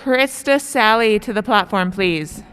Krista Sally to the platform, please?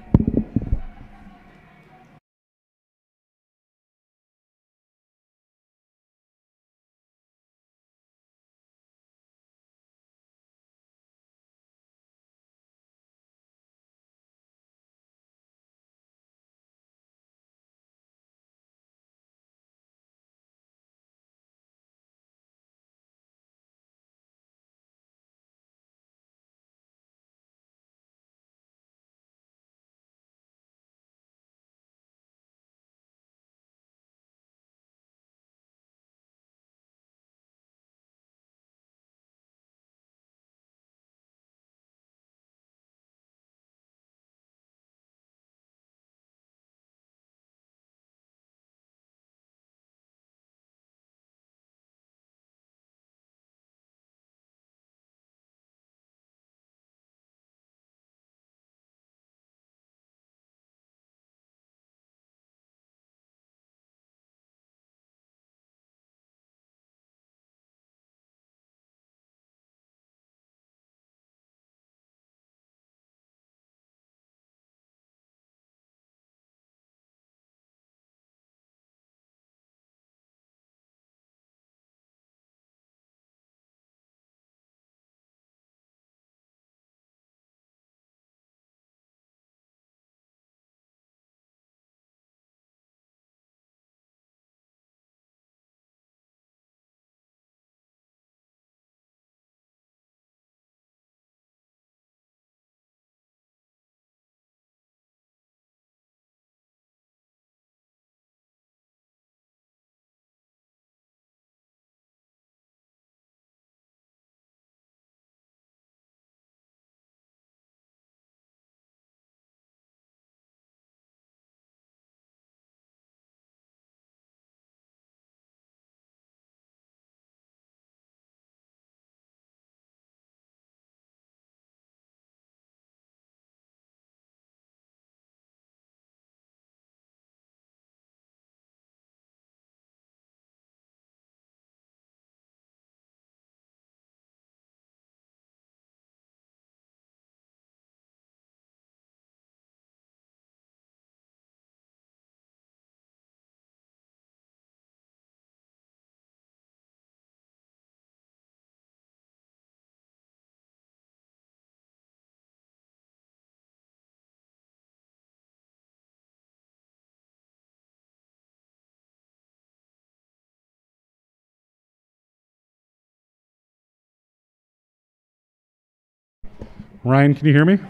Ryan, can you hear me?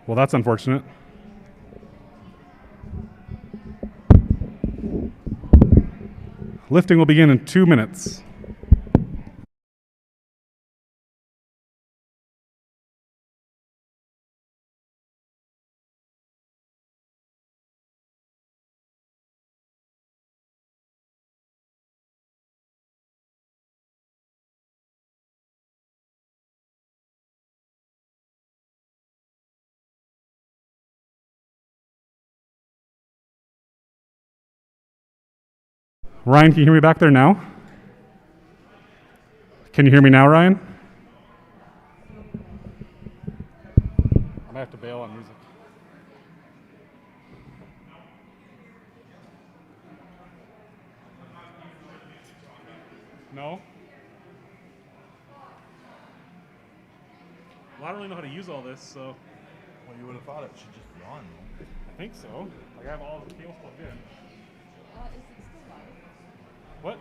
Well, that's unfortunate. Lifting will begin in 2 minutes. Ryan, can you hear me back there now? Can you hear me now, Ryan? I might have to bail on music. No? Well, I don't really know how to use all this, so. Well, you would have thought it should just be on, though. I think so. Like, I have all the cables plugged in. Is it still live? What?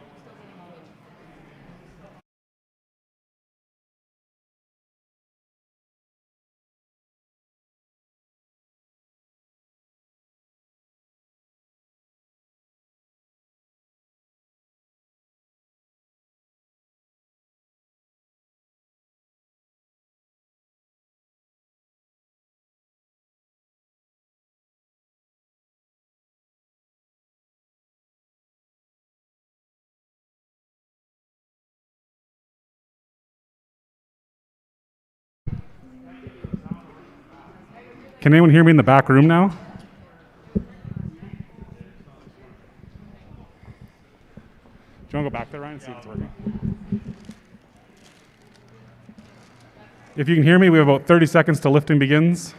Can anyone hear me in the back room now? Do you want to go back there, Ryan, and see if it's working? If you can hear me, we have about 30 seconds till lifting begins.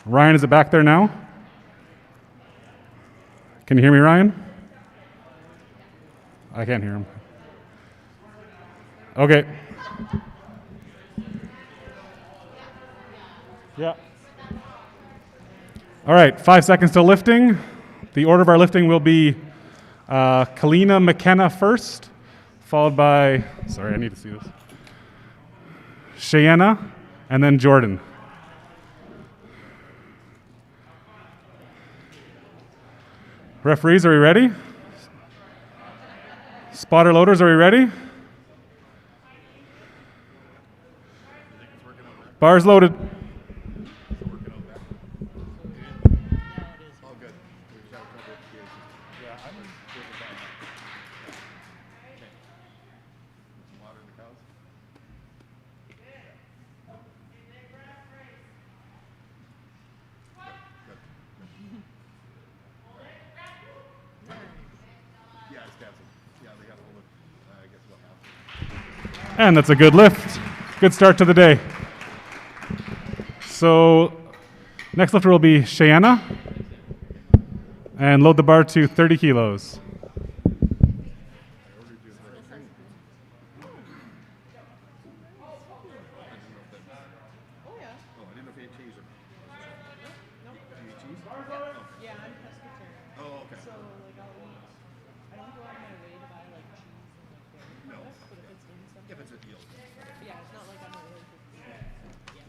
Ryan, is it back there now? Can you hear me, Ryan? I can't hear him. Okay. Yeah. All right, 5 seconds till lifting. The order of our lifting will be Kalina McKenna first, followed by, sorry, I need to see this, Cheyenne, and then Jordan. Referees, are we ready? Spotter loaders, are we ready? Bars loaded. And that's a good lift. Good start to the day. So next lifter will be Cheyenne. And load the bar to 30 kilos. Yeah, I'm pescatarian. Oh, okay. So, like, I don't go out of my way to buy, like, cheese and, like, dairy products, but if it's in something. If it's a deal. Yeah, it's not like I'm allergic to it. So, yeah.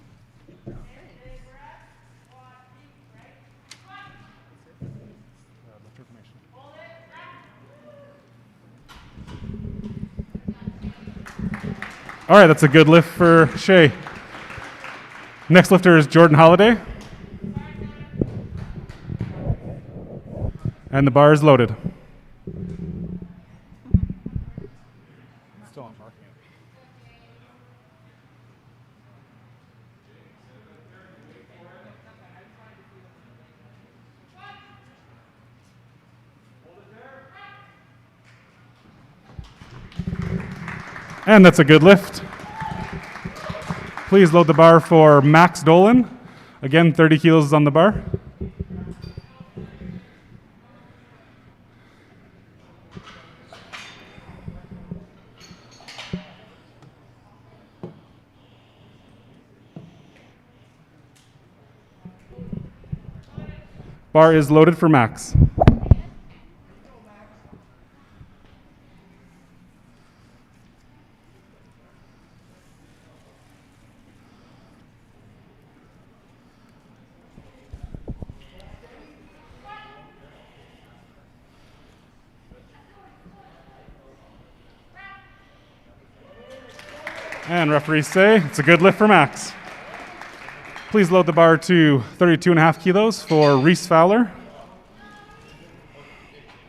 All right, that's a good lift for Shay. Next lifter is Jordan Holiday. And the bar is loaded. Still not marking it. And that's a good lift. Please load the bar for Nash Dolan. Again, 30 kilos is on the bar. Bar is loaded for Max. And referees say it's a good lift for Max. Please load the bar to 32.5 kilos for Rhys Fowler.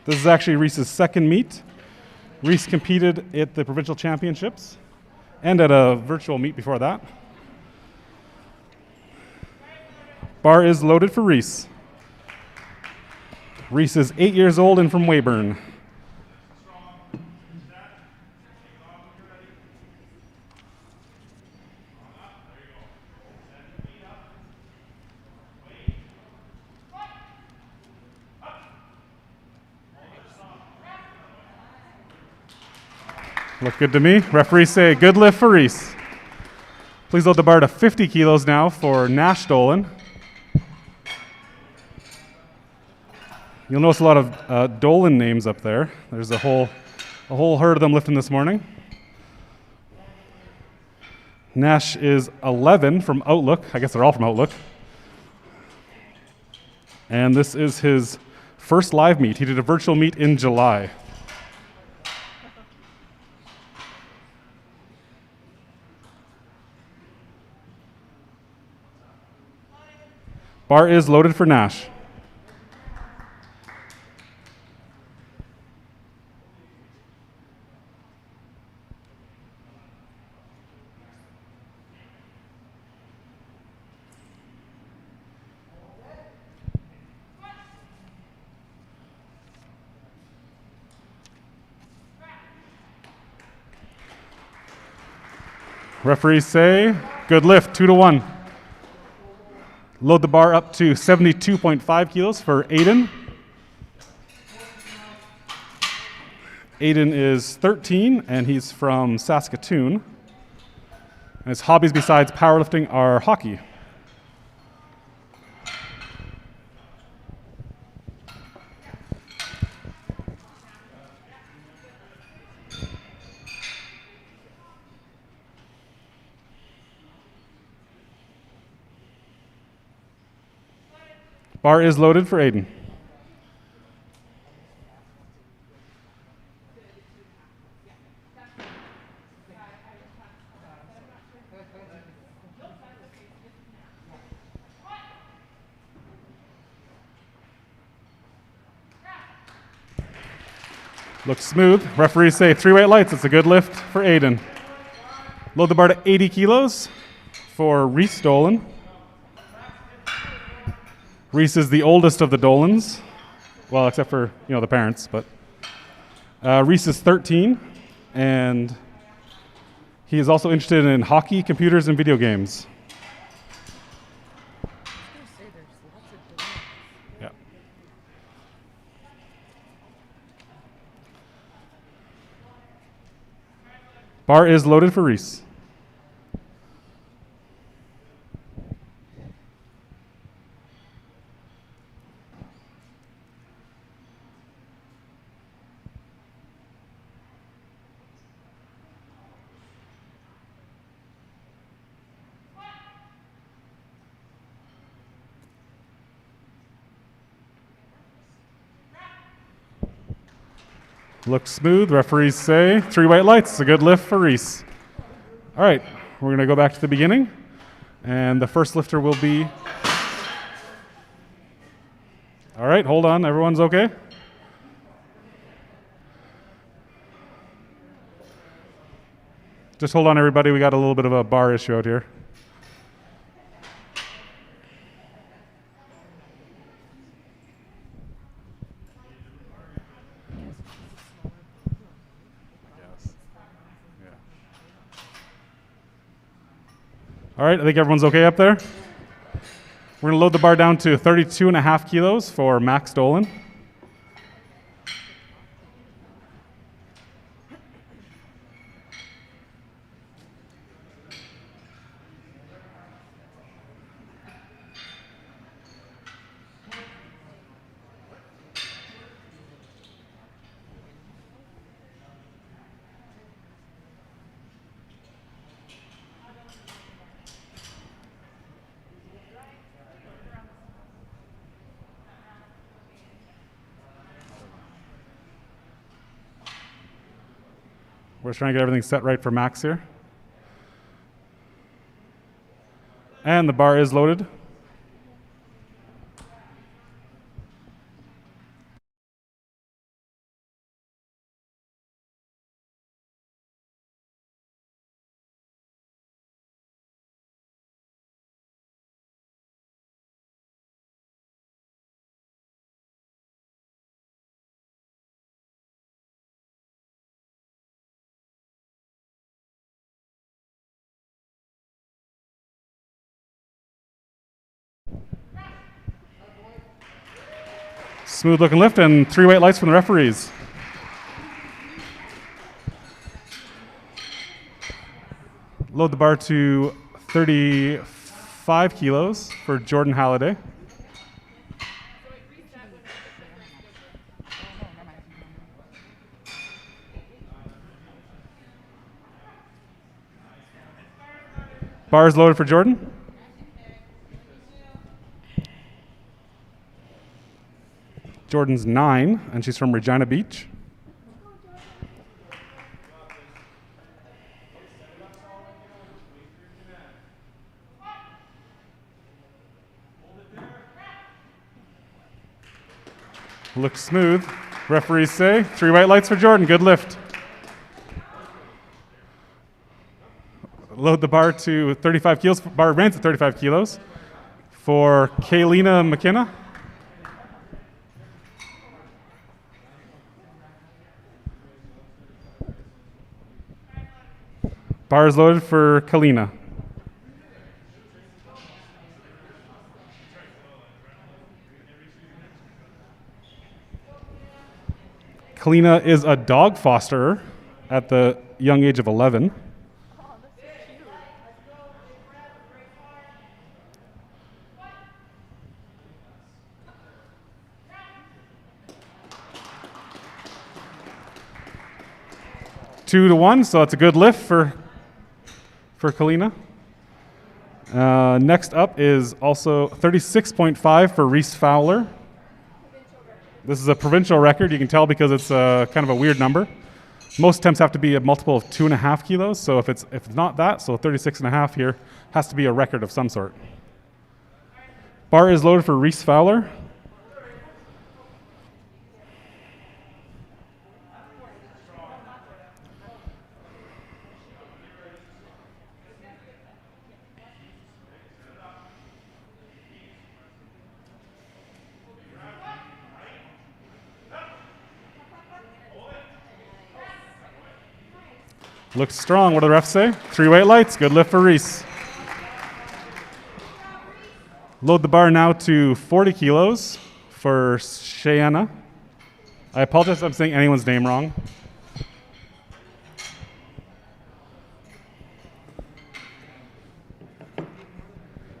This is actually Rhys's second meet. Rhys competed at the provincial championships and at a virtual meet before that. Bar is loaded for Rhys. Rhys is 8 years old and from Weyburn. Look good to me. Referees say good lift for Rhys. Please load the bar to 50 kilos now for Nash Dolan. You'll notice a lot of Dolan names up there. There's a whole herd of them lifting this morning. Nash is 11 from Outlook. I guess they're all from Outlook. And this is his first live meet. He did a virtual meet in July. Bar is loaded for Nash. Referees say good lift, 2-1. Load the bar up to 72.5 kilos for Aiden. Aiden is 13 and he's from Saskatoon. And his hobbies besides powerlifting are hockey. Bar is loaded for Aiden. Looks smooth. Referees say 3 white lights. It's a good lift for Aiden. Load the bar to 80 kilos for Rhys Dolan. Rhys is the oldest of the Dolans. Well, except for, the parents, but Rhys is 13, and he is also interested in hockey, computers, and video games. Yeah. Bar is loaded for Rhys. Looks smooth. Referees say 3 white lights. It's a good lift for Rhys. All right, we're going to go back to the beginning. And the first lifter will be... All right, hold on. Everyone's okay? Just hold on, everybody. We got a little bit of a bar issue out here. All right, I think everyone's okay up there. We're going to load the bar down to 32.5 kilos for Max Dolan. We're just trying to get everything set right for Max here. And the bar is loaded. Smooth looking lift and 3 white lights from the referees. Load the bar to 35 kilos for Jordan Halliday. Bar is loaded for Jordan. Jordan's 9, and she's from Regina Beach. Looks smooth. Referees say 3 white lights for Jordan. Good lift. Load the bar to 35 kilos. Bar remains at 35 kilos for Kaylina McKenna. Bar is loaded for Kalina. Kalina is a dog fosterer at the young age of 11. Oh, that's so cute. 2-1, so that's a good lift for Kalina. Next up is also 36.5 for Rhys Fowler. This is a provincial record. You can tell because it's kind of a weird number. Most attempts have to be a multiple of 2.5 kilos. So if it's not that, so 36.5 here has to be a record of some sort. Bar is loaded for Rhys Fowler. Looks strong. What do the refs say? 3 weight lights. Good lift for Rhys. Load the bar now to 40 kilos for Cheyenne. I apologize if I'm saying anyone's name wrong.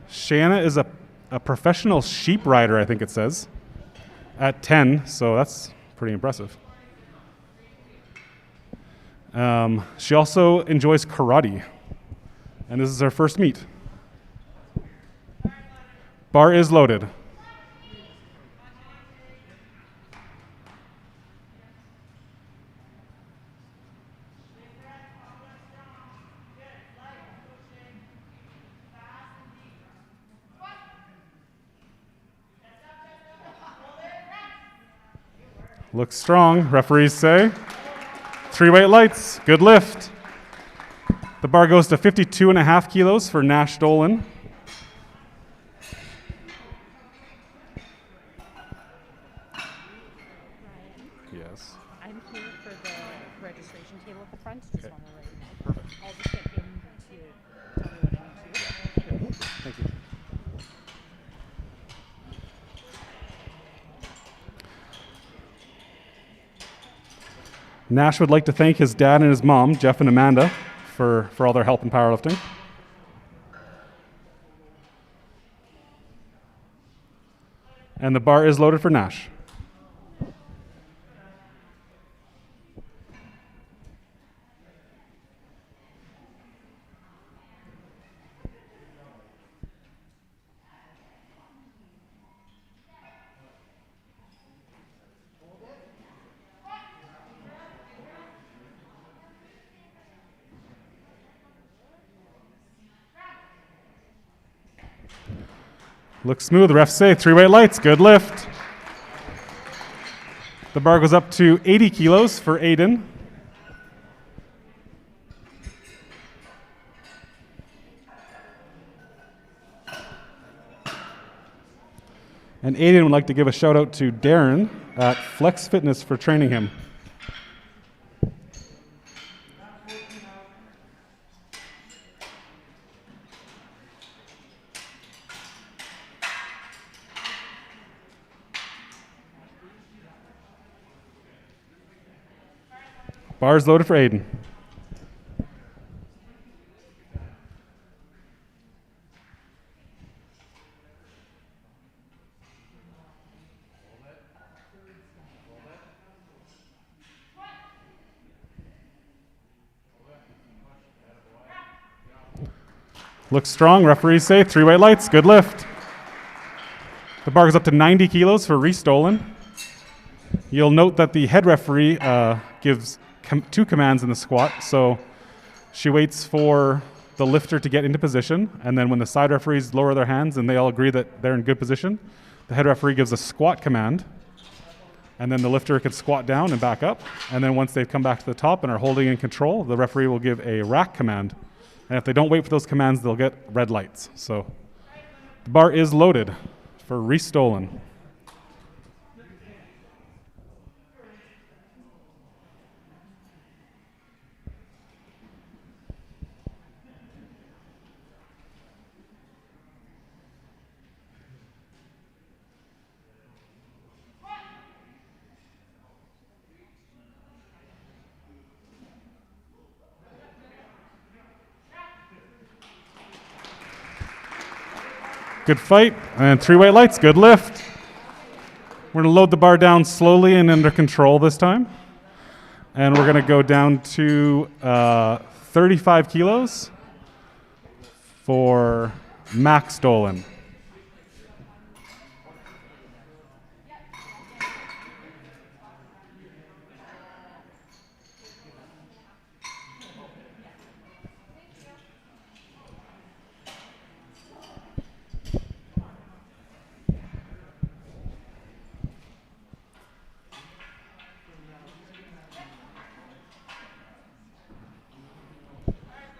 Cheyenne is a professional sheep rider, I think it says, at 10, so that's pretty impressive. She also enjoys karate, and this is her first meet. Bar is loaded. Looks strong, referees say. 3 weight lights, good lift. The bar goes to 52.5 kilos for Nash Dolan. Yes. I'm here for the registration table at the front. Just want to write. Perfect. I'll just get him to tell me what I need to do. Thank you. Nash would like to thank his dad and his mom, Jeff and Amanda, for all their help in powerlifting. And the bar is loaded for Nash. Looks smooth. The refs say 3 weight lights. Good lift. The bar goes up to 80 kilos for Aiden. And Aiden would like to give a shout out to Darren at Flex Fitness for training him. Bars loaded for Aiden. Looks strong. Referees say 3 weight lights. Good lift. The bar goes up to 90 kilos for Rhys Dolan. You'll note that the head referee gives 2 commands in the squat. So she waits for the lifter to get into position, and then when the side referees lower their hands and they all agree that they're in good position, the head referee gives a squat command, and then the lifter can squat down and back up. And then once they've come back to the top and are holding in control, the referee will give a rack command. And if they don't wait for those commands, they'll get red lights. So the bar is loaded for Rhys Dolan. Good fight. And 3 weight lights. Good lift. We're going to load the bar down slowly and under control this time. And we're going to go down to 35 kilos for Nash Dolan.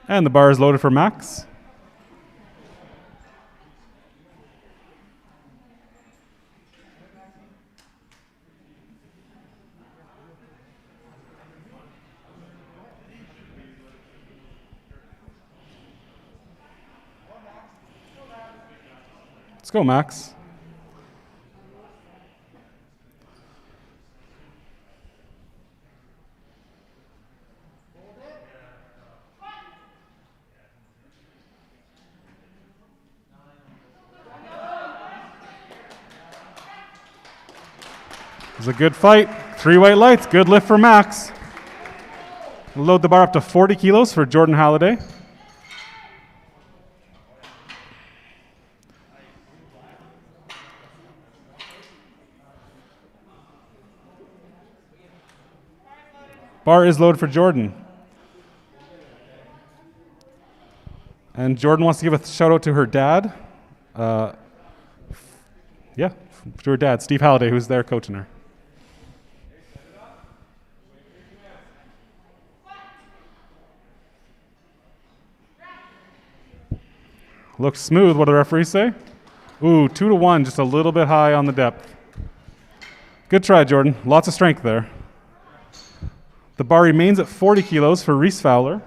And the bar is loaded for Max. Let's go, Max. It was a good fight. 3 white lights. Good lift for Max. Load the bar up to 40 kilos for Jordan Halliday. Bar is loaded for Jordan. And Jordan wants to give a shout out to her dad. To her dad, Steve Halliday, who's there coaching her. Looks smooth. What do the referees say? Ooh, 2-1, just a little bit high on the depth. Good try, Jordan. Lots of strength there. The bar remains at 40 kilos for Rhys Fowler.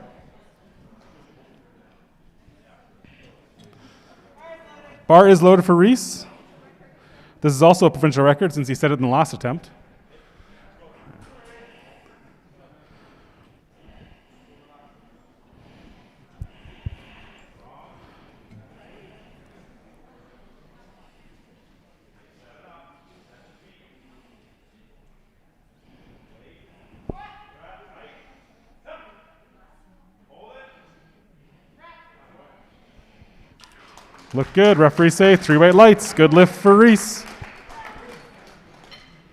Bar is loaded for Rhys. This is also a provincial record since he set it in the last attempt. Look good. Referees say 3 white lights. Good lift for Rhys.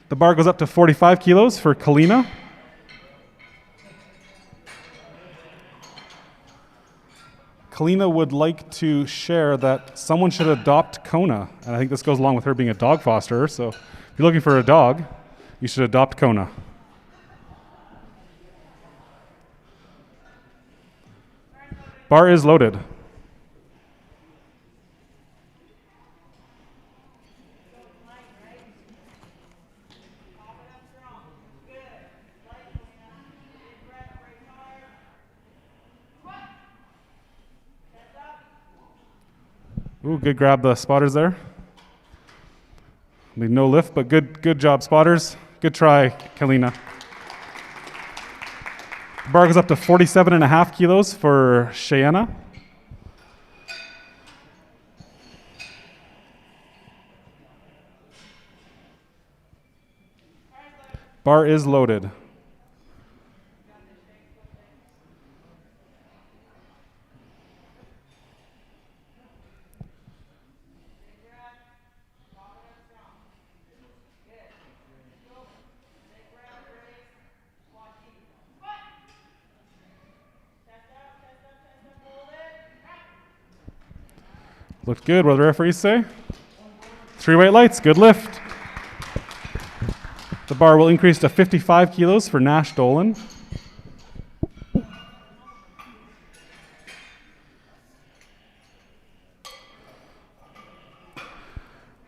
The bar goes up to 45 kilos for Kalina. Kalina would like to share that someone should adopt Kona. And I think this goes along with her being a dog fosterer. So if you're looking for a dog, you should adopt Kona. Bar is loaded. Ooh, good grab the spotters there. No lift, but good job, spotters. Good try, Kalina. The bar goes up to 47.5 kilos for Cheyenne. Bar is loaded. Looked good. What do the referees say? 3 white lights. Good lift. The bar will increase to 55 kilos for Nash Dolan.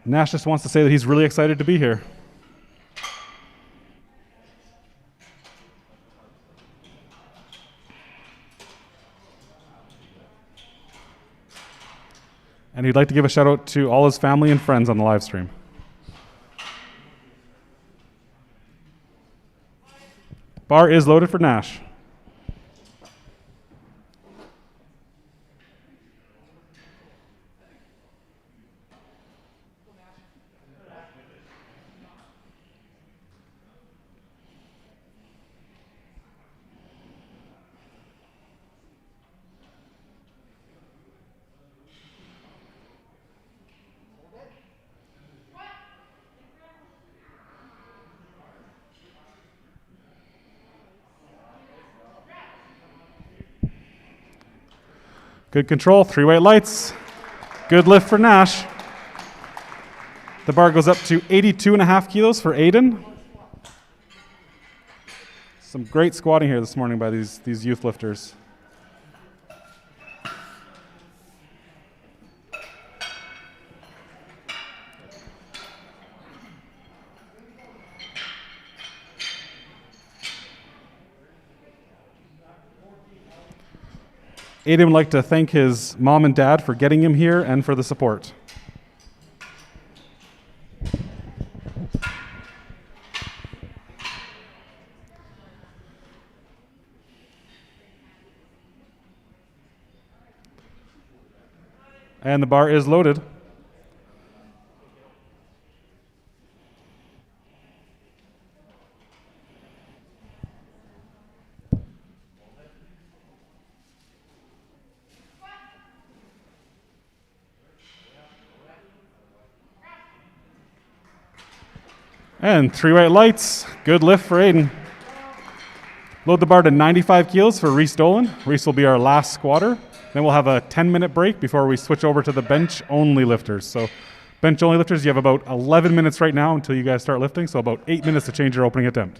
Nash just wants to say that he's really excited to be here. And he'd like to give a shout out to all his family and friends on the live stream. Bar is loaded for Nash. Good control, 3 weight lights. Good lift for Nash. The bar goes up to 82.5 kilos for Aiden. Some great squatting here this morning by these youth lifters. Aiden would like to thank his mom and dad for getting him here and for the support. And the bar is loaded. And 3 weight lights. Good lift for Aiden. Load the bar to 95 kilos for Rhys Dolan. Rhys will be our last squatter. Then we'll have a 10-minute break before we switch over to the bench-only lifters. So bench-only lifters, you have about 11 minutes right now until you guys start lifting, so about 8 minutes to change your opening attempt.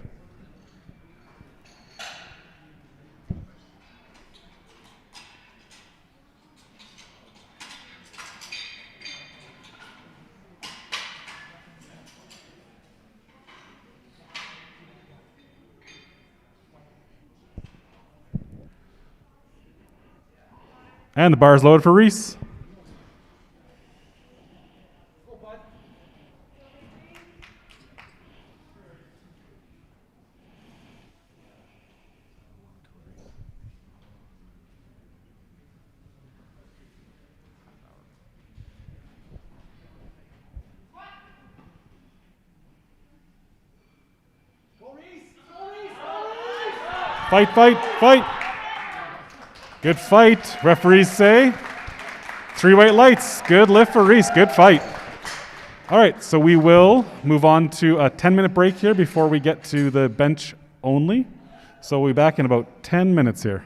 And the bar is loaded for Rhys. Fight, fight, fight. Good fight, referees say. 3 weight lights. Good lift for Rhys. Good fight. All right, so we will move on to a 10-minute break here before we get to the bench only. So we'll be back in about 10 minutes here.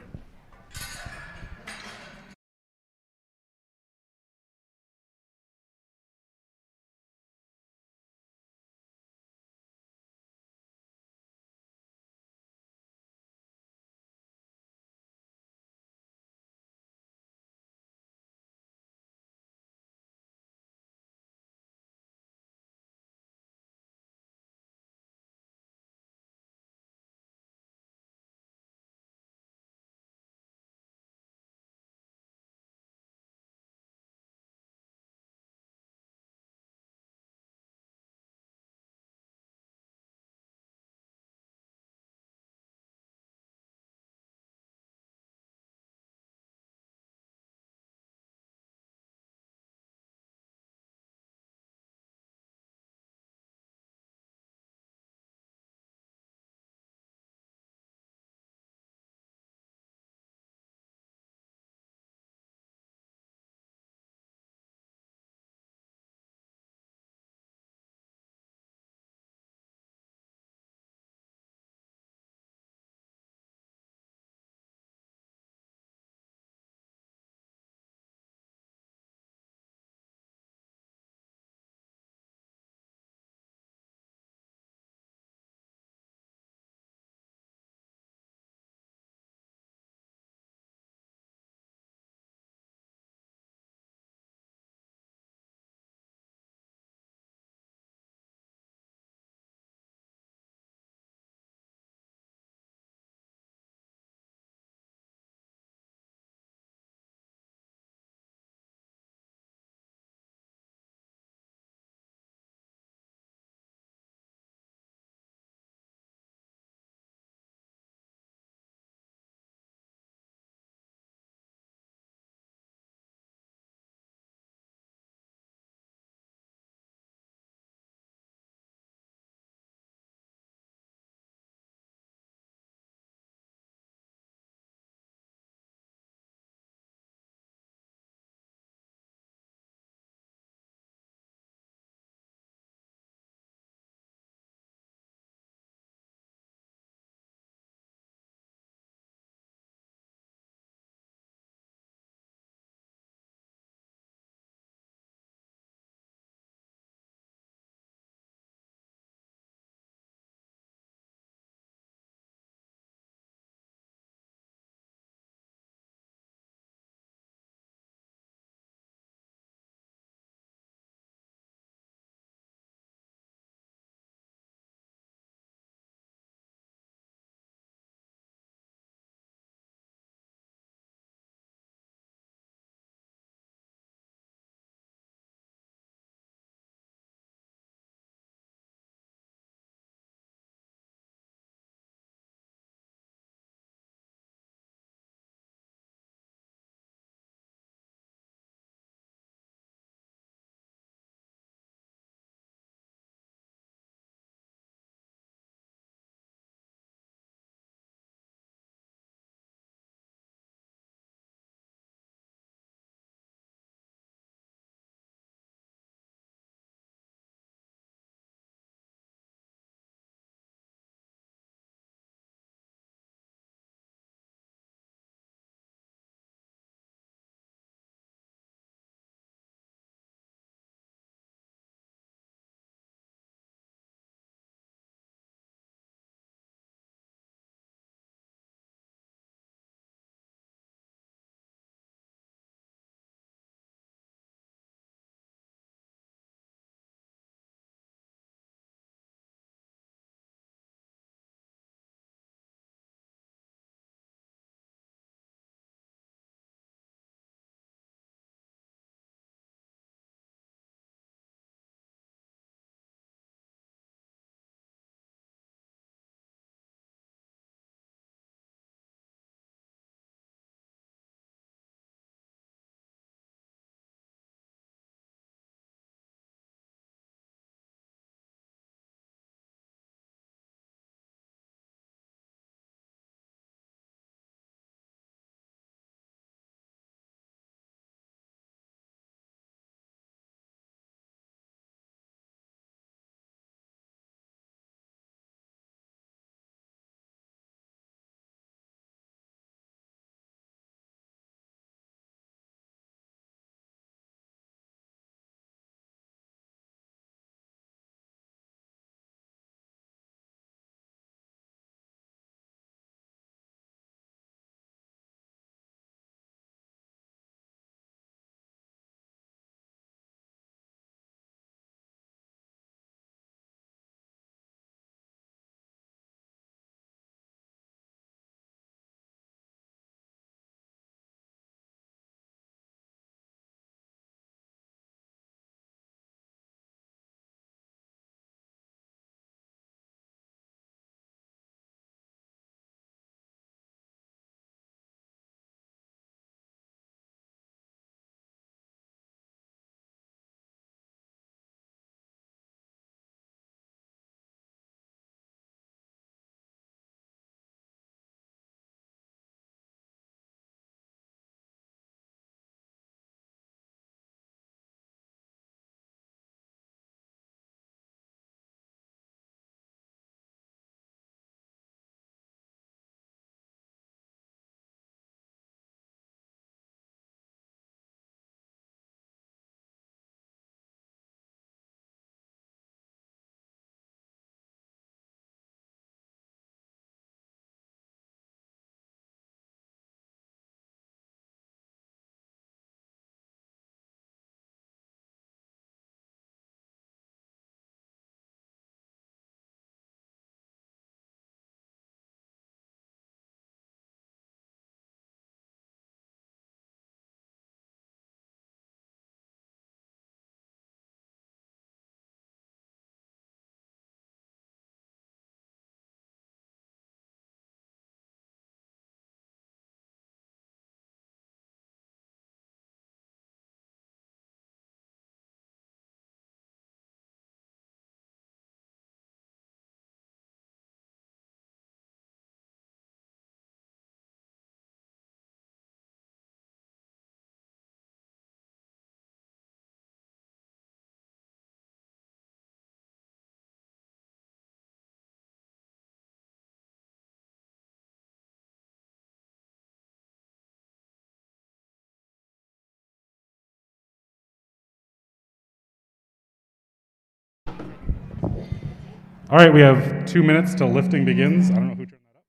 All right, we have 2 minutes till lifting begins. I don't know who turned that up,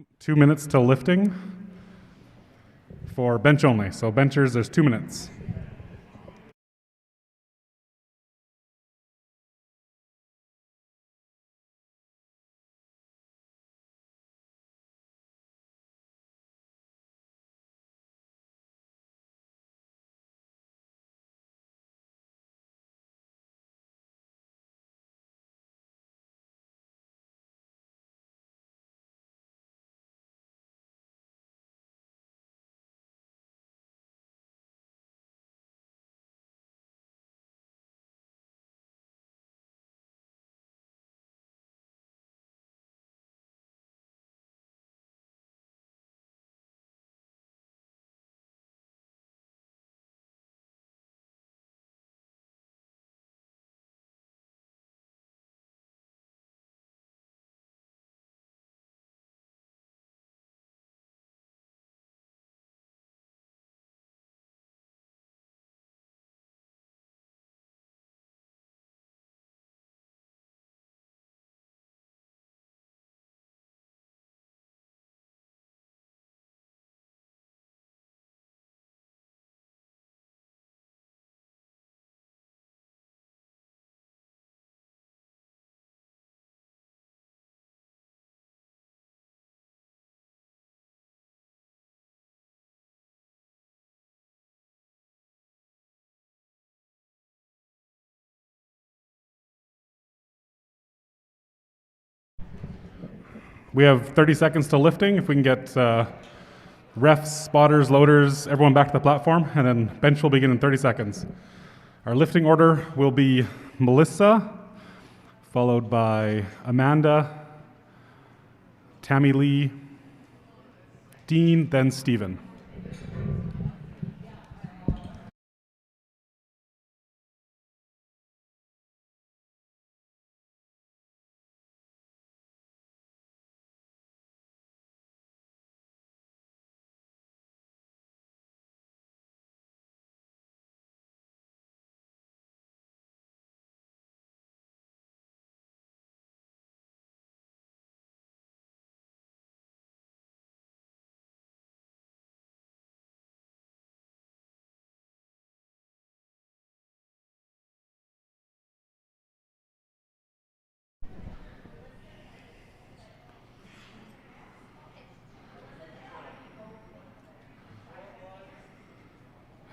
but 2 minutes till lifting for bench only. So benchers, there's 2 minutes. We have 30 seconds to lifting. If we can get refs, spotters, loaders, everyone back to the platform, and then bench will begin in 30 seconds. Our lifting order will be Melissa, followed by Amanda, Tammy Lee, Dean, then Stephen.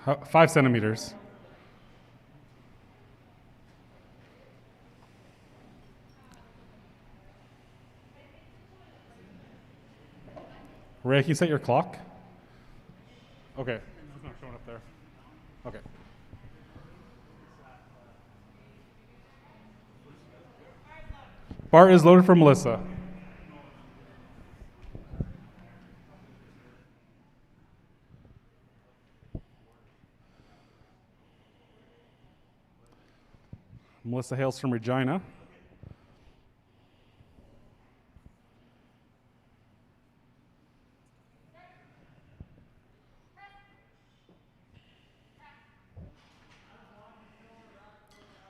How, 5 centimeters. Ray, can you set your clock? Okay. It's not showing up there. Okay. Bar is loaded for Melissa. Melissa Hales from Regina.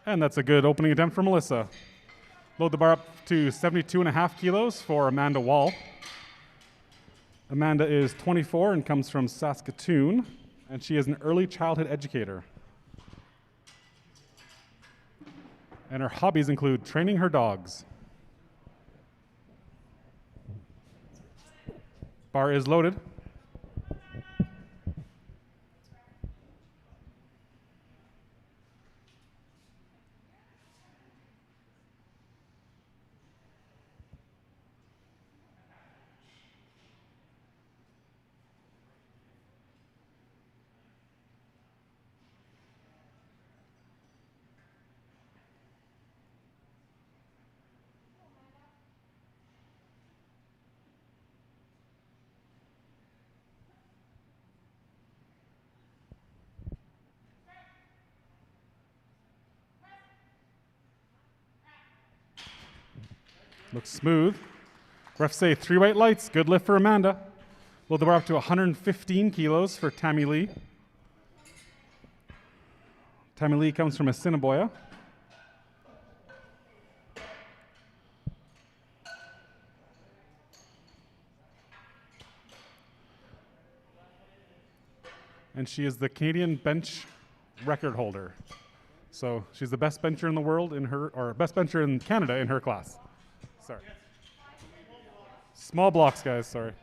And that's a good opening attempt for Melissa. Load the bar up to 72.5 kilos for Amanda Wall. Amanda is 24 and comes from Saskatoon, and she is an early childhood educator. And her hobbies include training her dogs. Bar is loaded. Looks smooth. Refs say 3 white lights. Good lift for Amanda. Load the bar up to 115 kilos for Tammy Lee. Tammy Lee comes from Assiniboia. And she is the Canadian bench record holder. So she's the best bencher in the world in her, or best bencher in Canada in her class. Sorry. Small blocks, guys, sorry.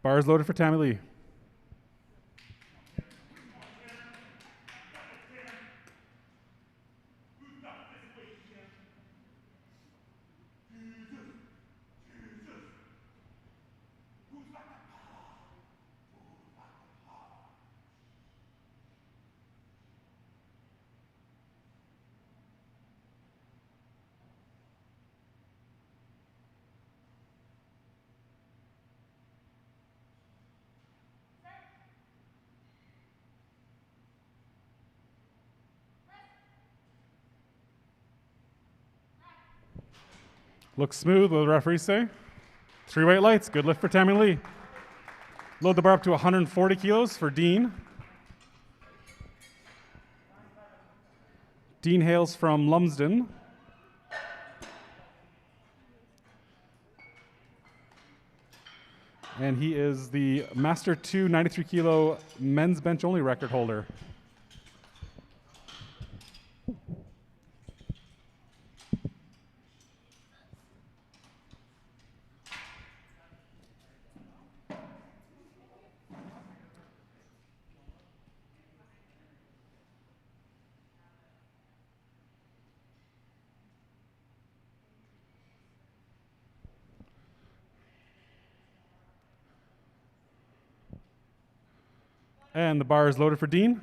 Bar is loaded for Tammy Lee. Looks smooth, what do the referees say? 3 white lights, good lift for Tammy Lee. Load the bar up to 140 kilos for Dean. Dean Hales from Lumsden. And he is the Master 2 93 kilo men's bench only record holder. And the bar is loaded for Dean.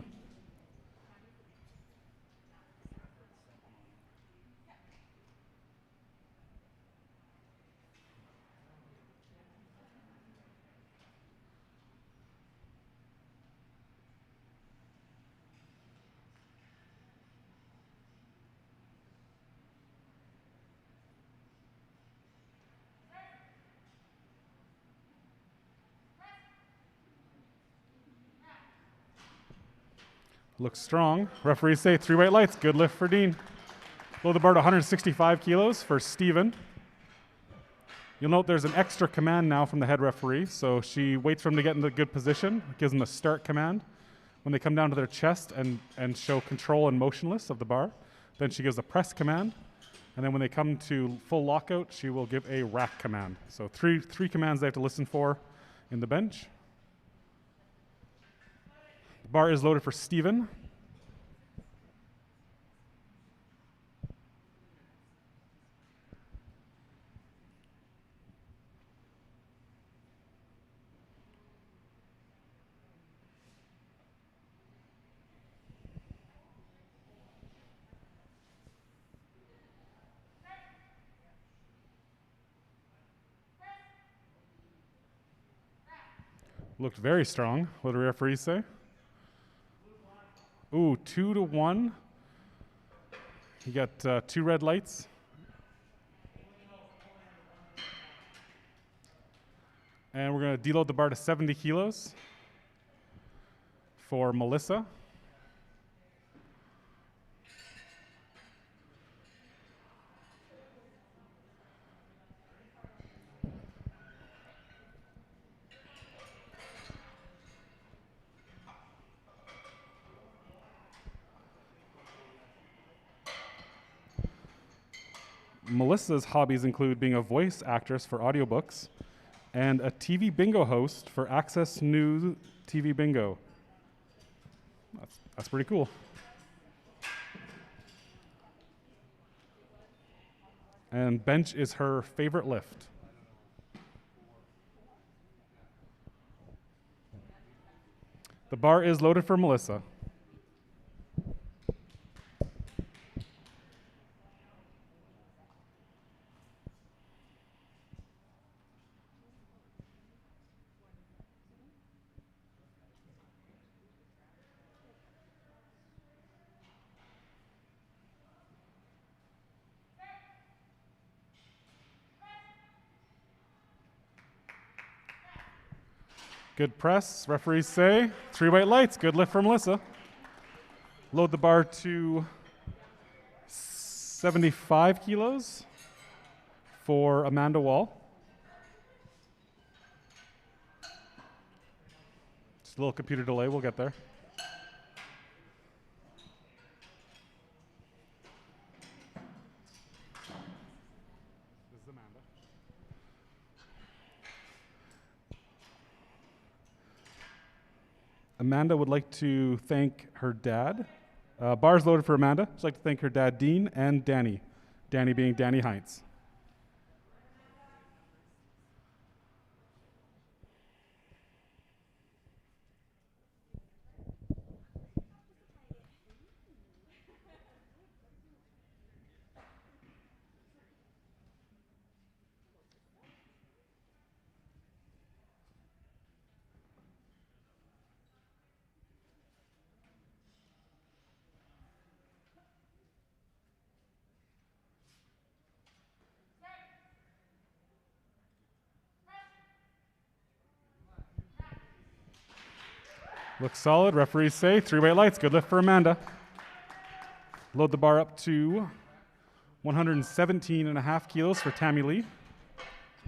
Looks strong. Referees say 3 white lights. Good lift for Dean. Load the bar to 165 kilos for Steven. You'll note there's an extra command now from the head referee. So she waits for him to get into a good position, gives him a start command. When they come down to their chest and show control and motionless of the bar, then she gives a press command. And then when they come to full lockout, she will give a rack command. So three commands they have to listen for in the bench. The bar is loaded for Steven. Looked very strong. What do the referees say? Ooh, 2-1. You got 2 red lights. And we're going to deload the bar to 70 kilos for Melissa. Melissa's hobbies include being a voice actress for audiobooks and a TV bingo host for Access News TV Bingo. That's pretty cool. And bench is her favorite lift. The bar is loaded for Melissa. Good press. Referees say 3 white lights. Good lift for Melissa. Load the bar to 75 kilos for Amanda Wall. Just a little computer delay. We'll get there. This is Amanda. Amanda would like to thank her dad. Bars loaded for Amanda. She'd like to thank her dad, Dean, and Danny. Danny being Danny Heinz. Looks solid. Referees say 3 white lights. Good lift for Amanda. Load the bar up to 117.5 kilos for Tammy Lee. Do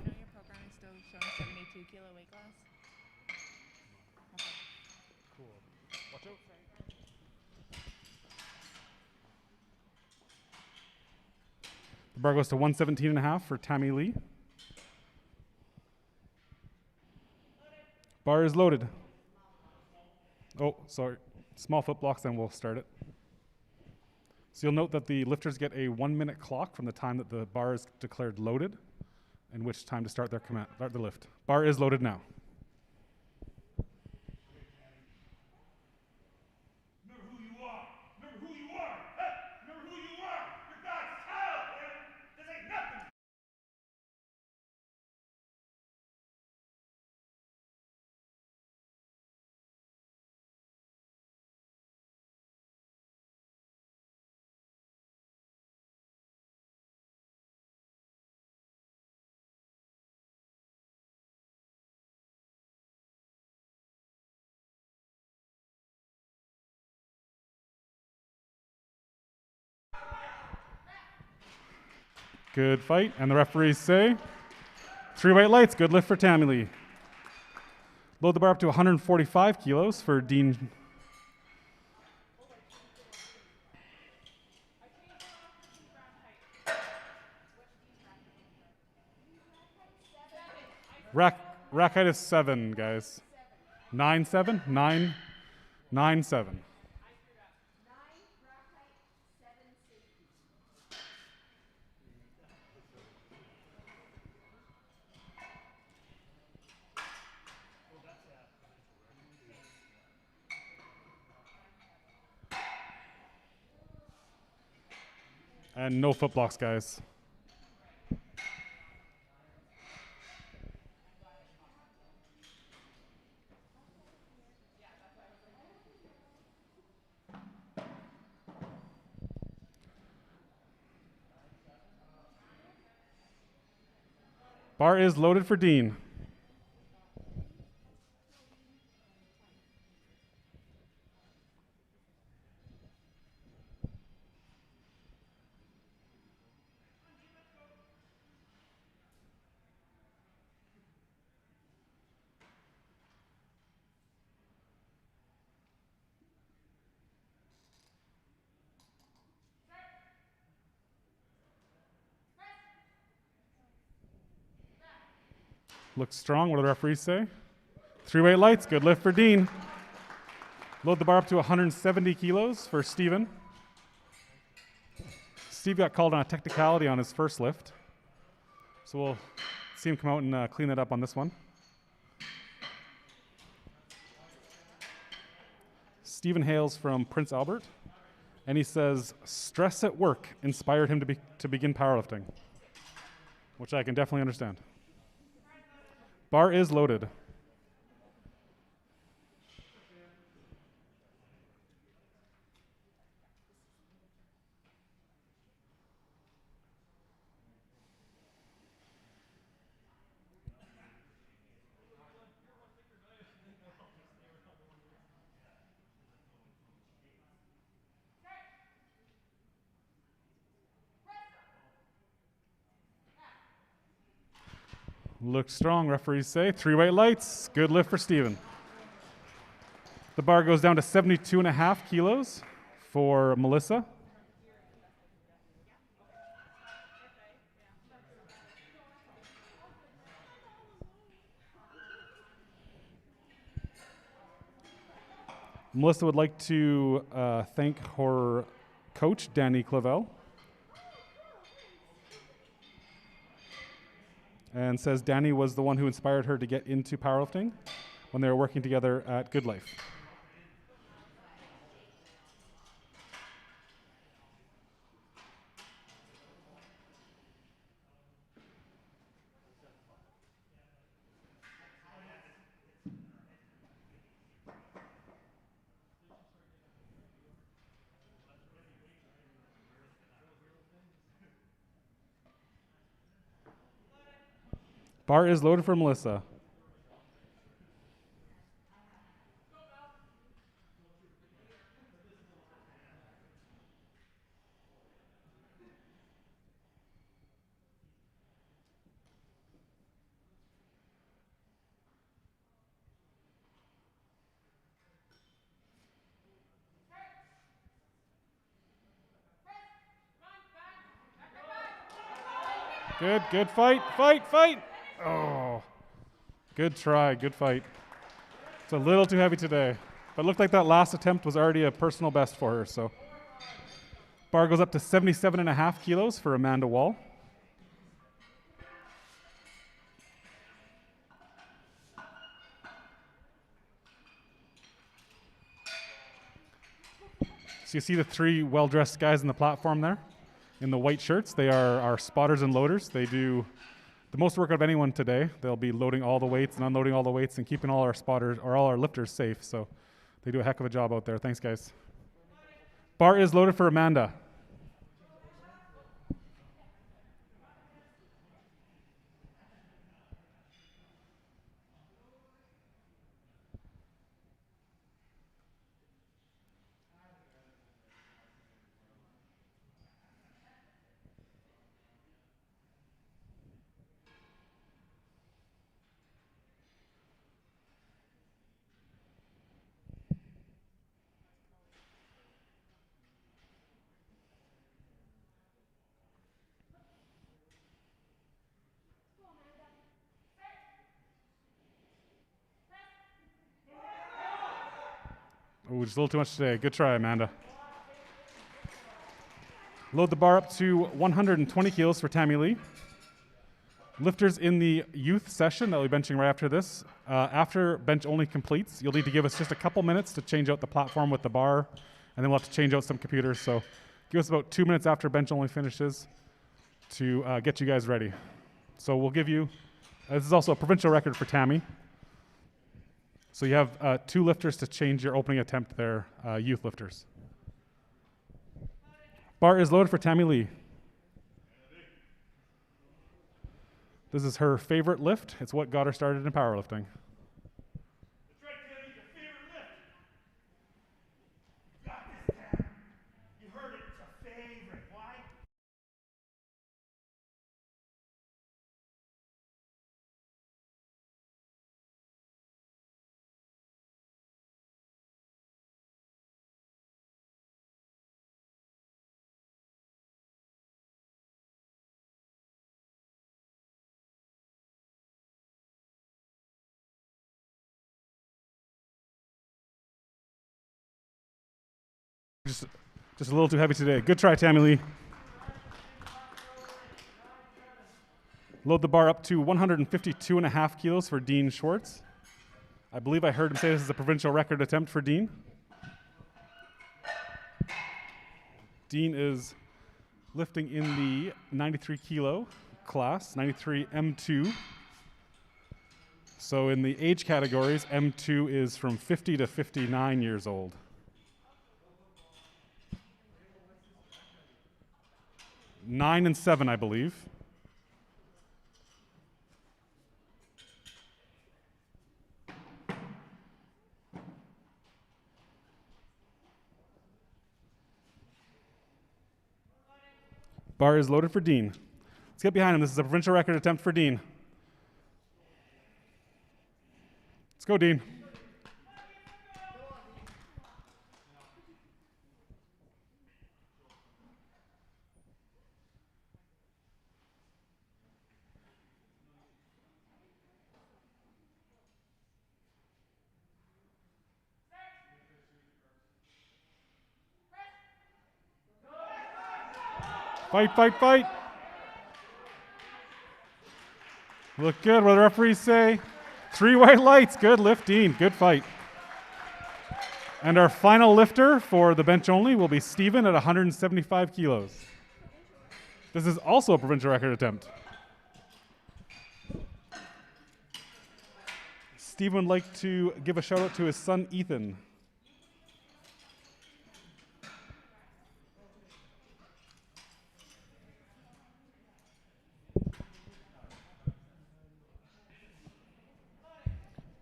you know your program is still showing 72 kilo weight class? Cool. Watch out. The bar goes to 117.5 for Tammy Lee. Bar is loaded. Oh, sorry. Small foot blocks, then we'll start it. So you'll note that the lifters get a 1-minute clock from the time that the bar is declared loaded, in which time to start their lift. Bar is loaded now. Remember who you are. Remember who you are. Hey, remember who you are. You're God's child, man. This ain't nothing. Good fight, and the referees say 3 white lights. Good lift for Tammy Lee. Load the bar up to 145 kilos for Dean. Rack height is 7, guys. 9-7? 9-9-7. And no foot blocks, guys. Bar is loaded for Dean. Looks strong. What do the referees say? 3 white lights. Good lift for Dean. Load the bar up to 170 kilos for Steven. Steve got called on a technicality on his first lift. So we'll see him come out and clean that up on this one. Stephen Hales from Prince Albert. And he says, stress at work inspired him to begin powerlifting, which I can definitely understand. Bar is loaded. Looks strong, referees say. 3 white lights. Good lift for Steven. The bar goes down to 72.5 kilos for Melissa. Melissa would like to thank her coach, Danny Clavel, and says Danny was the one who inspired her to get into powerlifting when they were working together at Good Life. Bar is loaded for Melissa. Good fight, fight. Oh, good try, good fight. It's a little too heavy today, but it looked like that last attempt was already a personal best for her, so. Bar goes up to 77.5 kilos for Amanda Wall. So you see the 3 well-dressed guys in the platform there in the white shirts. They are our spotters and loaders. They do the most work of anyone today. They'll be loading all the weights and unloading all the weights and keeping all our spotters or all our lifters safe. So they do a heck of a job out there. Thanks, guys. Bar is loaded for Amanda. Oh, just a little too much today. Good try, Amanda. Load the bar up to 120 kilos for Tammy Lee. Lifters in the youth session that we'll be benching right after this. After bench only completes, you'll need to give us just a couple minutes to change out the platform with the bar, and then we'll have to change out some computers. So give us about 2 minutes after bench only finishes to get you guys ready. So we'll give you, this is also a provincial record for Tammy. So you have 2 lifters to change your opening attempt there, youth lifters. Bar is loaded for Tammy Lee. This is her favorite lift. It's what got her started in powerlifting. That's right, Tammy, your favorite lift. You got this, Tam. You heard it. It's a favorite. Why? Just a little too heavy today. Good try, Tammy Lee. Load the bar up to 152.5 kilos for Dean Schwartz. I believe I heard him say this is a provincial record attempt for Dean. Dean is lifting in the 93 kilo class, 93 M2. So in the age categories, M2 is from 50 to 59 years old. Nine and 7, I believe. Bar is loaded for Dean. Let's get behind him. This is a provincial record attempt for Dean. Go, Dean. Fight, fight, fight. Look good. What do the referees say? 3 white lights. Good lift, Dean. Good fight. And our final lifter for the bench only will be Steven at 175 kilos. This is also a provincial record attempt. Steven would like to give a shout out to his son, Ethan.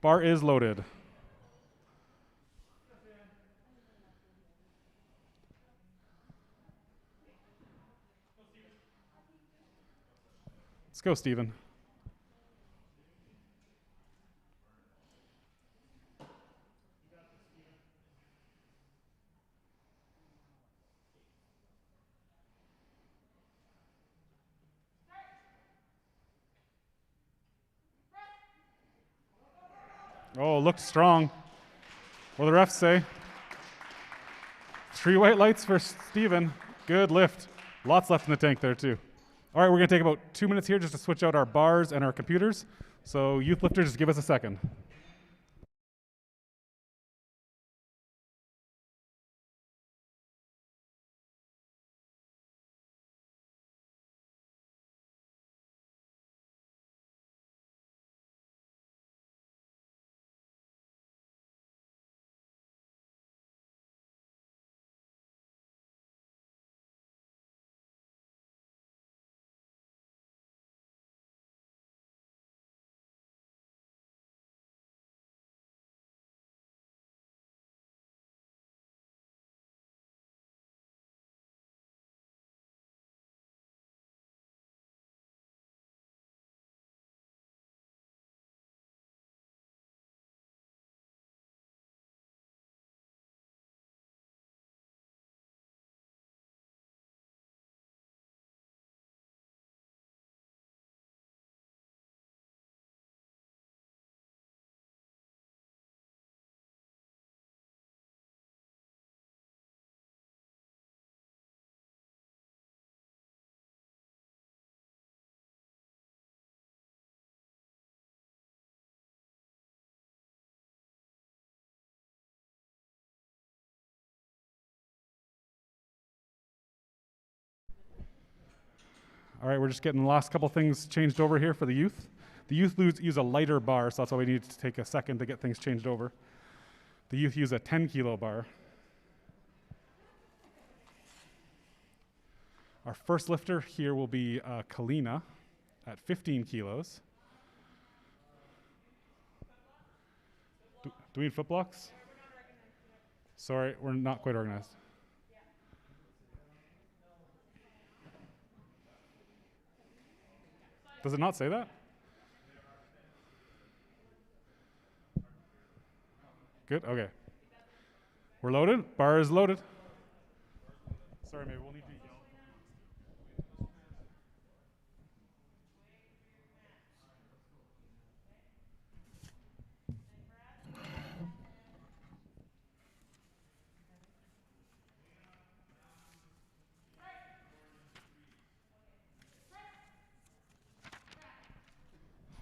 Bar is loaded. Let's go, Steven. Oh, looked strong. What do the refs say? 3 white lights for Steven. Good lift. Lots left in the tank there, too. All right, we're going to take about 2 minutes here just to switch out our bars and our computers. So, youth lifters, just give us a second. All right, we're just getting the last couple things changed over here for the youth. The youth use a lighter bar, so that's why we need to take a second to get things changed over. The youth use a 10-kilo bar. Our first lifter here will be Kalina at 15 kilos. Do we need foot blocks? Sorry, we're not quite organized. Does it not say that? Good, okay. We're loaded, bar is loaded. Sorry, maybe we'll need to yell.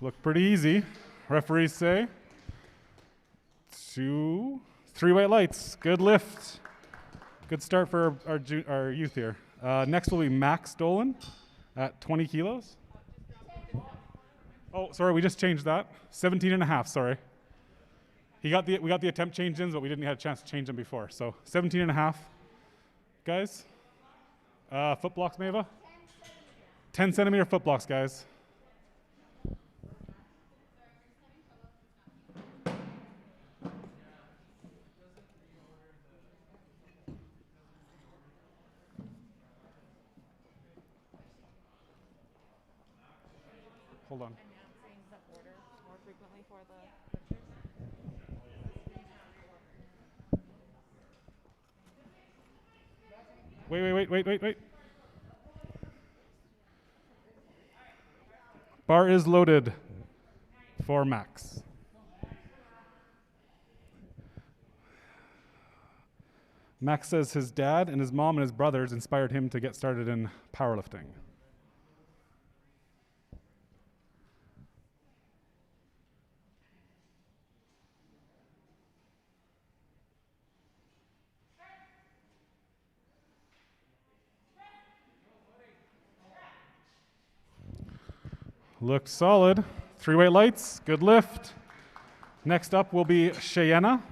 Look pretty easy, referees say. 2, 3 white lights, good lift. Good start for our youth here. Next will be Nash Dolan at 20 kilos. Oh, sorry, we just changed that. 17 and a half, sorry. We got the attempt change-ins, but we didn't have a chance to change them before. So 17 and a half. Guys, foot blocks, Maeva? 10 centimeter foot blocks, guys. Hold on. Announcing the order more frequently for the pictures. Wait. Bar is loaded for Max. Max says his dad and his mom and his brothers inspired him to get started in powerlifting. Looks solid. 3 weight lights, good lift. Next up will be Cheyenne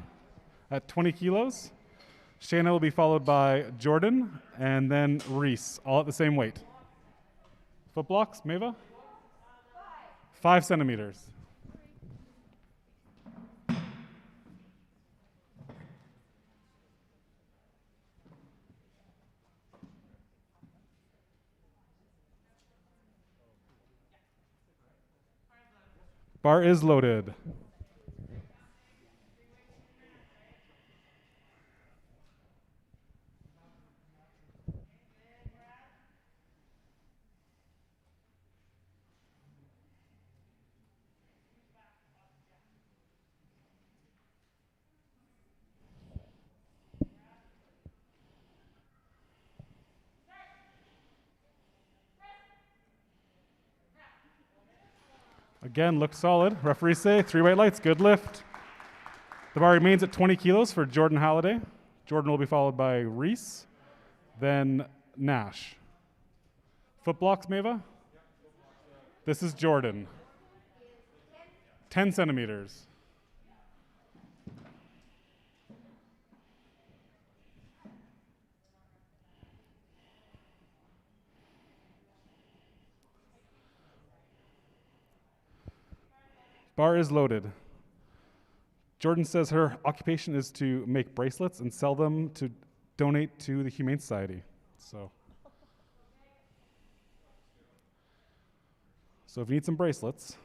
at 20 kilos. Cheyenne will be followed by Jordan and then Rhys, all at the same weight. Foot blocks, Meva? 5 centimeters. Bar is loaded. Again, looks solid. Referees say 3 weight lights, good lift. The bar remains at 20 kilos for Jordan Halliday. Jordan will be followed by Rhys, then Nash. Foot blocks, Meva? This is Jordan. 10 centimeters. Bar is loaded. Jordan says her occupation is to make bracelets and sell them to donate to the Humane Society. So if you need some bracelets,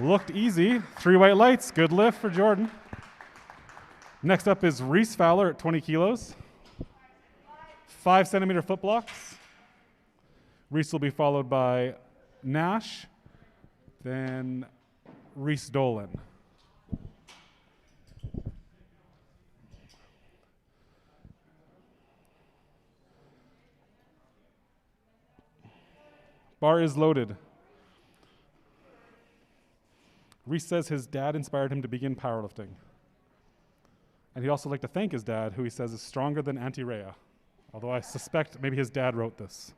looked easy. 3 white lights, good lift for Jordan. Next up is Rhys Fowler at 20 kilos. 5 centimeter foot blocks. Rhys will be followed by Nash, then Nash Dolan. Bar is loaded. Rhys says his dad inspired him to begin powerlifting. And he'd also like to thank his dad, who he says is stronger than Auntie Rhea. Although I suspect maybe his dad wrote this.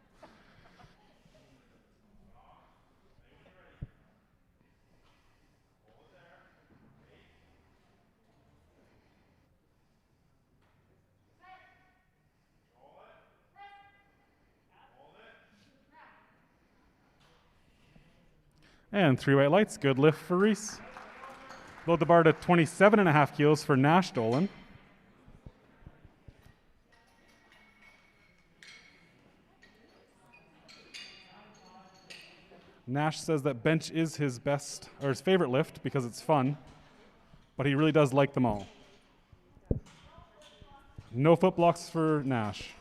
And 3 white lights, good lift for Rhys. Load the bar to 27.5 kilos for Nash Dolan. Nash says that bench is his best, or his favorite lift because it's fun, but he really does like them all. No foot blocks for Nash.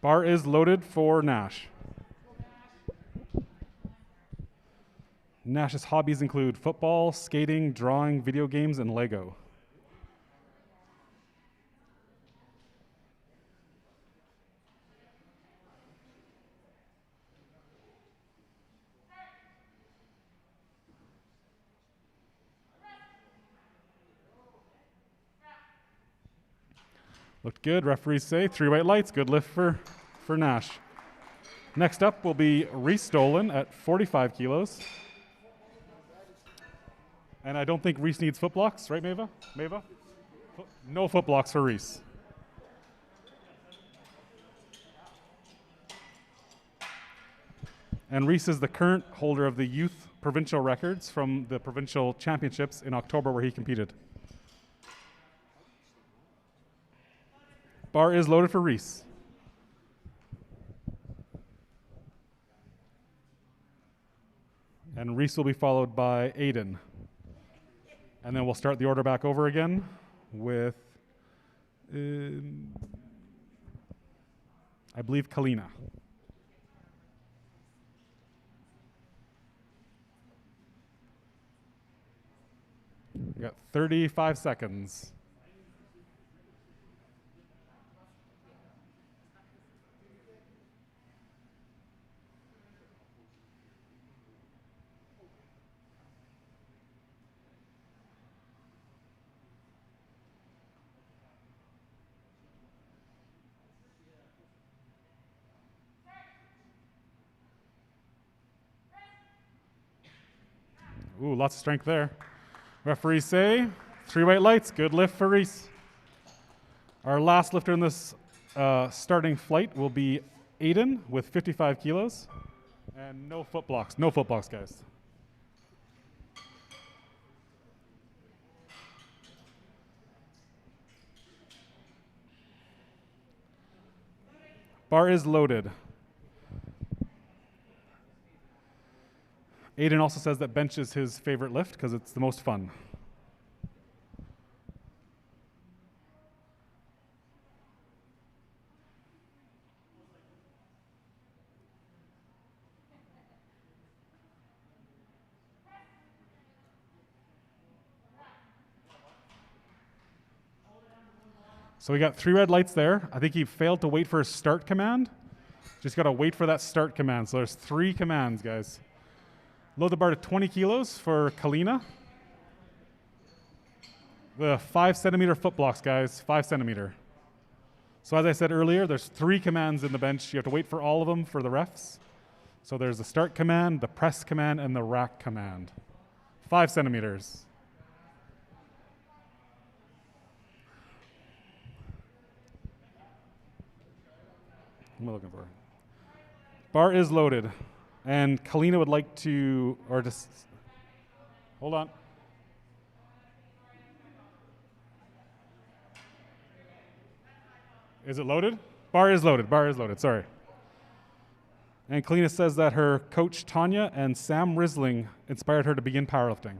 Bar is loaded for Nash. Nash's hobbies include football, skating, drawing, video games, and Lego. Looked good. Referees say 3 white lights. Good lift for Nash. Next up will be Rhys Dolan at 45 kilos. And I don't think Rhys needs foot blocks, right, Meva? Meva? No foot blocks for Rhys. And Rhys is the current holder of the youth provincial records from the provincial championships in October where he competed. Bar is loaded for Rhys. And Rhys will be followed by Aiden. And then we'll start the order back over again with, I believe, Kalina. We got 35 seconds. Ooh, lots of strength there. Referees say 3 white lights. Good lift for Rhys. Our last lifter in this starting flight will be Aiden with 55 kilos. And no foot blocks. No foot blocks, guys. Bar is loaded. Aiden also says that bench is his favorite lift because it's the most fun. So we got 3 red lights there. I think he failed to wait for his start command. Just got to wait for that start command. So there's 3 commands, guys. Load the bar to 20 kilos for Kalina. The 5 centimeter foot blocks, guys. 5 centimeter. So as I said earlier, there's 3 commands in the bench. You have to wait for all of them for the refs. So there's the start command, the press command, and the rack command. 5 centimeters. What am I looking for? Bar is loaded. And Kalina would like to, or just, hold on. Is it loaded? Bar is loaded, sorry. And Kalina says that her coach Tanya and Sam Risling inspired her to begin powerlifting.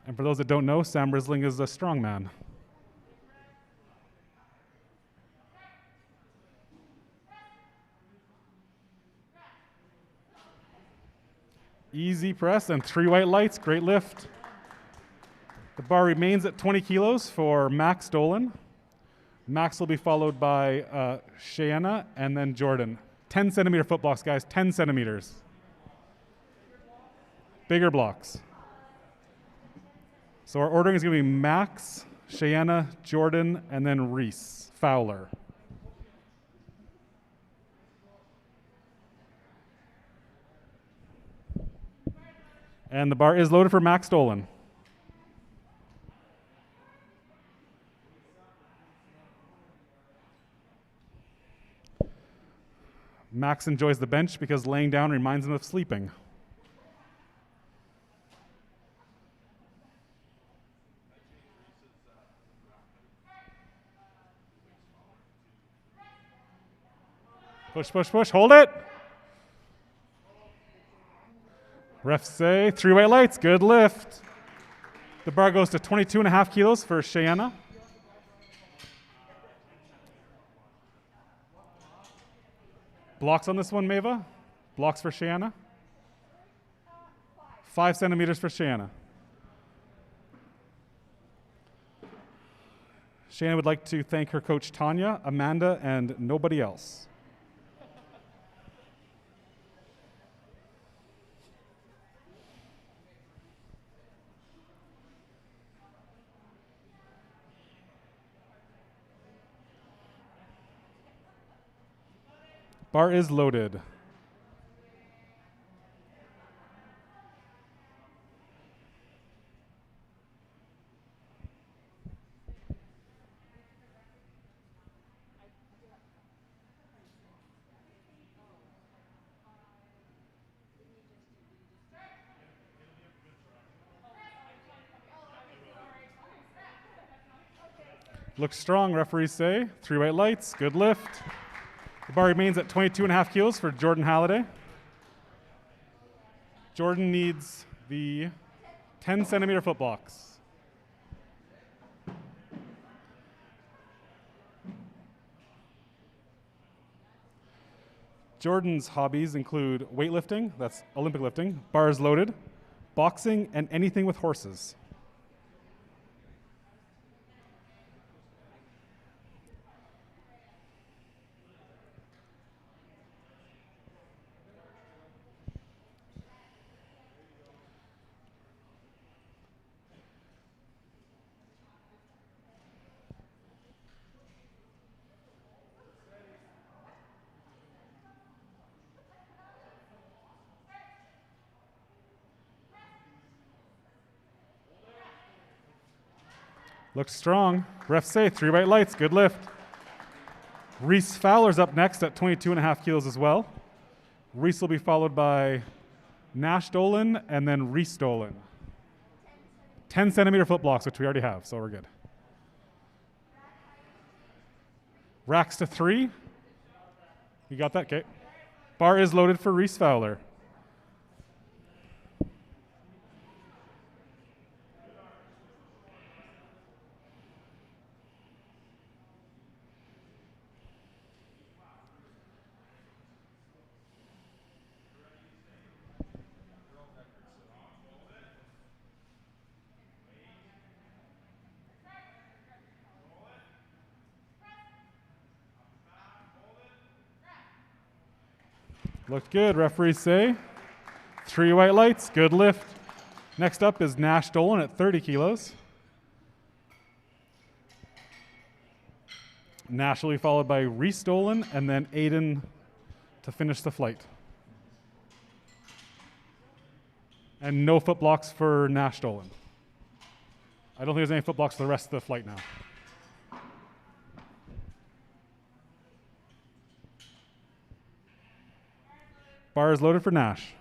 And for those that don't know, Sam Risling is a strongman. Easy press and 3 white lights, great lift. The bar remains at 20 kilos for Max Dolan. Max will be followed by Shayna and then Jordan. 10 centimeter foot blocks, guys, 10 centimeters. Bigger blocks. So our ordering is going to be Max, Shayna, Jordan, and then Rhys, Fowler. And the bar is loaded for Max Dolan. Max enjoys the bench because laying down reminds him of sleeping. Push, push, push, hold it. Refs say 3 white lights, good lift. The bar goes to 22.5 kilos for Shayna. Blocks on this one, Mava? Blocks for Shayna? 5 centimeters for Shayna. Shayna would like to thank her coach Tanya, Amanda, and nobody else. Bar is loaded. Looks strong, referees say. 3 white lights, good lift. The bar remains at 22.5 kilos for Jordan Halliday. Jordan needs the 10 centimeter foot blocks. Jordan's hobbies include weightlifting, that's Olympic lifting, bars loaded, boxing, and anything with horses. Looks strong. Refs say 3 white lights, good lift. Rhys Fowler's up next at 22.5 kilos as well. Rhys will be followed by Nash Dolan and then Rhys Dolan. 10 centimeter foot blocks, which we already have, so we're good. Racks to 3. You got that, Kate? Bar is loaded for Rhys Fowler. Looked good, referees say. 3 white lights, good lift. Next up is Nash Dolan at 30 kilos. Nash will be followed by Rhys Dolan and then Aiden to finish the flight. And no foot blocks for Nash Dolan. I don't think there's any foot blocks for the rest of the flight now. Bar is loaded for Nash.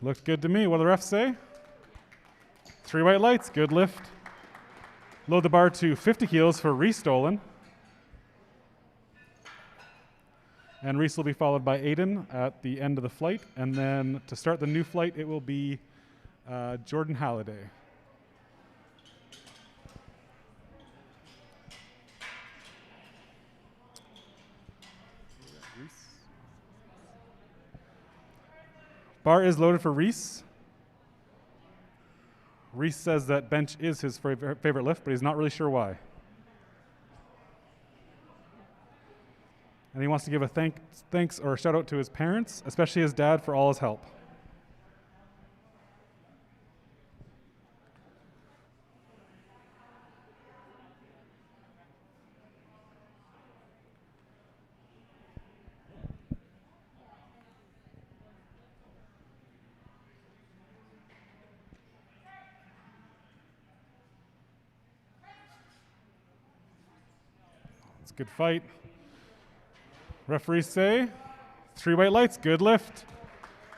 Looks good to me. What do the refs say? 3 white lights, good lift. Load the bar to 50 kilos for Rhys Dolan. And Rhys will be followed by Aiden at the end of the flight. And then to start the new flight, it will be Jordan Halliday. Bar is loaded for Rhys. Rhys says that bench is his favorite lift, but he's not really sure why. And he wants to give a thanks or a shout out to his parents, especially his dad, for all his help. It's a good fight. Referees say 3 white lights, good lift.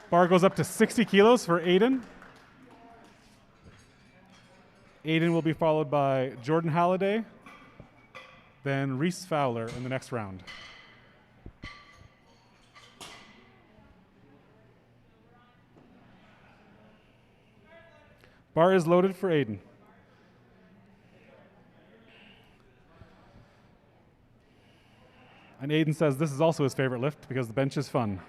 Bar goes up to 60 kilos for Aiden. Aiden will be followed by Jordan Halliday, then Rhys Fowler in the next round. Bar is loaded for Aiden. And Aiden says this is also his favorite lift because the bench is fun.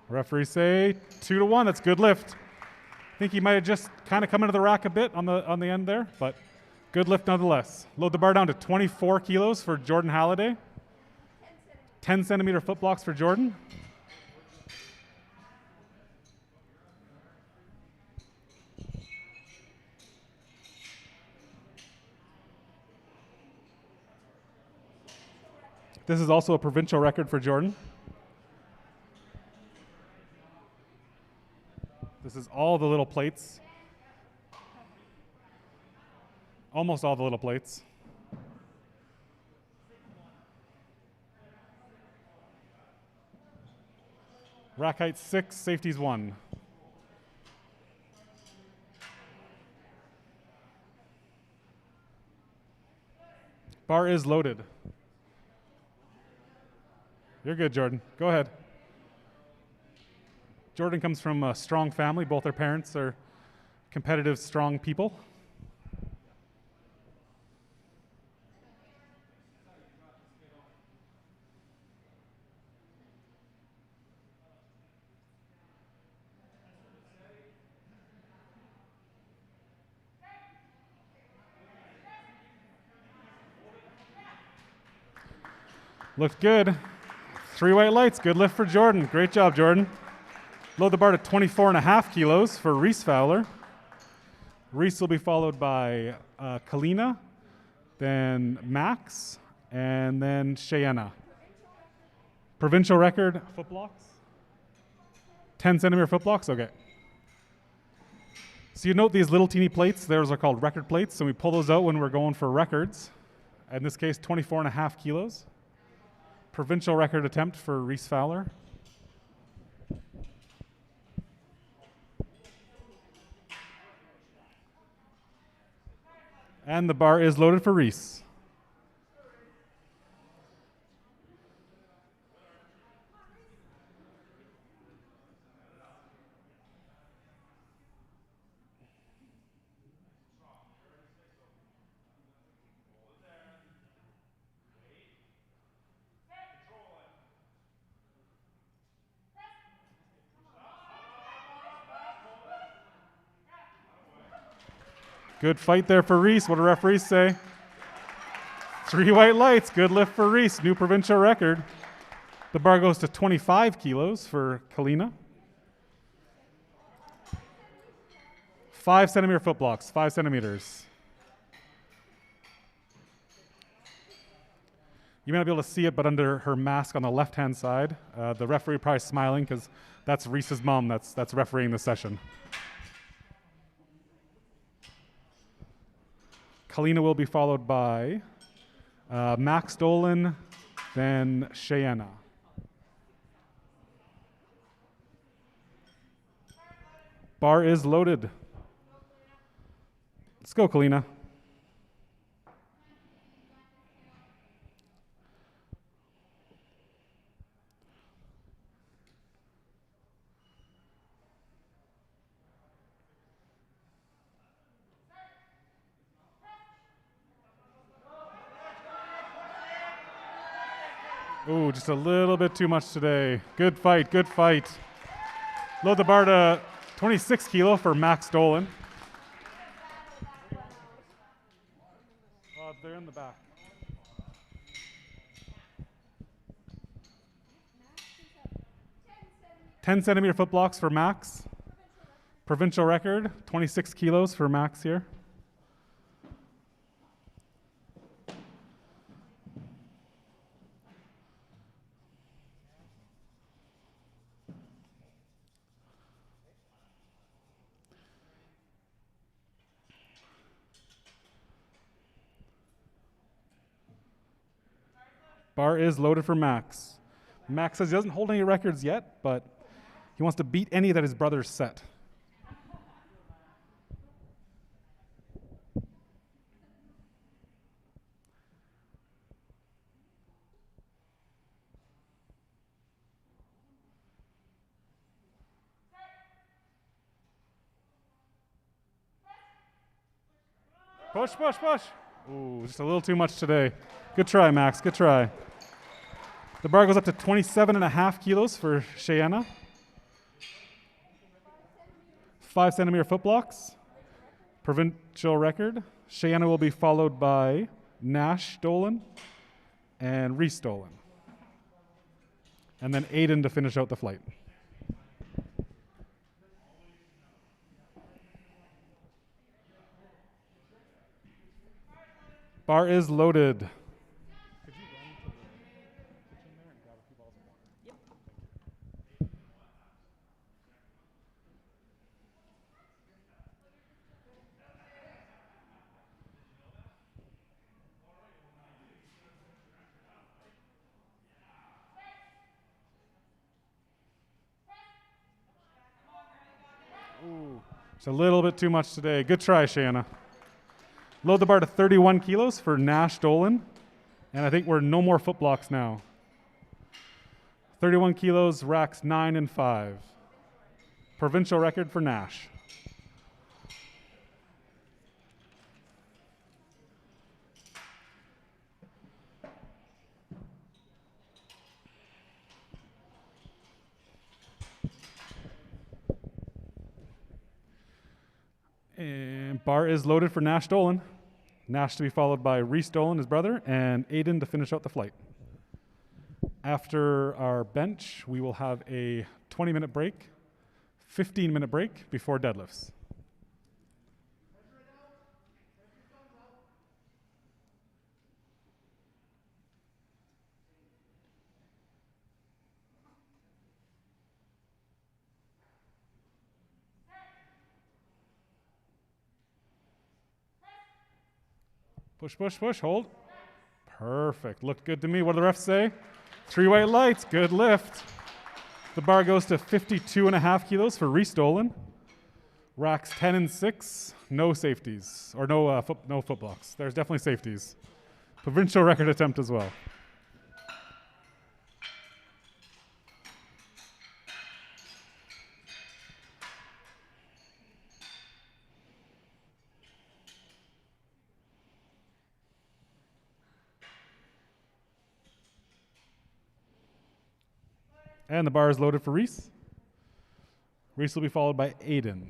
Referees say 2-1. That's good lift. I think he might have just kind of come into the rack a bit on the end there, but Good lift nonetheless. Load the bar down to 24 kilos for Jordan Halliday. 10 centimeter foot blocks for Jordan. This is also a provincial record for Jordan. This is all the little plates. Almost all the little plates. Rack height 6, safeties 1. Bar is loaded. You're good, Jordan. Go ahead. Jordan comes from a strong family. Both their parents are competitive, strong people. Looked good. 3 white lights. Good lift for Jordan. Great job, Jordan. Load the bar to 24.5 kilos for Rhys Fowler. Rhys will be followed by Kalina, then Max, and then Cheyenne. Provincial record, foot blocks? 10 centimeter foot blocks? Okay. So you note these little teeny plates, those are called record plates, and we pull those out when we're going for records. In this case, 24.5 kilos. Provincial record attempt for Rhys Fowler. And the bar is loaded for Rhys. Good fight there for Rhys. What do referees say? 3 white lights. Good lift for Rhys. New provincial record. The bar goes to 25 kilos for Kalina. 5 centimeter foot blocks. 5 centimeters. You may not be able to see it, but under her mask on the left-hand side, the referee probably smiling because that's Rhys's mom that's refereeing the session. Kalina will be followed by Max Dolan, then Cheyenne. Bar is loaded. Let's go, Kalina. Ooh, just a little bit too much today. Good fight, good fight. Load the bar to 26 kilo for Max Dolan. They're in the back. Ten centimeter foot blocks for Max. Provincial record, 26 kilos for Max here. Bar is loaded for Max. Max says he doesn't hold any records yet, but he wants to beat any that his brothers set. Push, push, push. Ooh, just a little too much today. Good try, Max. Good try. The bar goes up to 27.5 kilos for Cheyenne. 5 centimeter foot blocks. Provincial record. Shayna will be followed by Nash Dolan and Rhys Dolan. And then Aiden to finish out the flight. Bar is loaded. Ooh, it's a little bit too much today. Good try, Shayna. Load the bar to 31 kilos for Nash Dolan. And I think we're no more foot blocks now. 31 kilos, racks 9 and 5. Provincial record for Nash. And bar is loaded for Nash Dolan. Nash to be followed by Rhys Dolan, his brother, and Aiden to finish out the flight. After our bench, we will have a 20-minute break, 15-minute break before deadlifts. Push, push, push, hold. Perfect. Looked good to me. What do the refs say? 3 white lights. Good lift. The bar goes to 52.5 kilos for Rhys Dolan. Racks 10 and 6. No safeties. Or no foot blocks. There's definitely safeties. Provincial record attempt as well. And the bar is loaded for Rhys. Rhys will be followed by Aiden.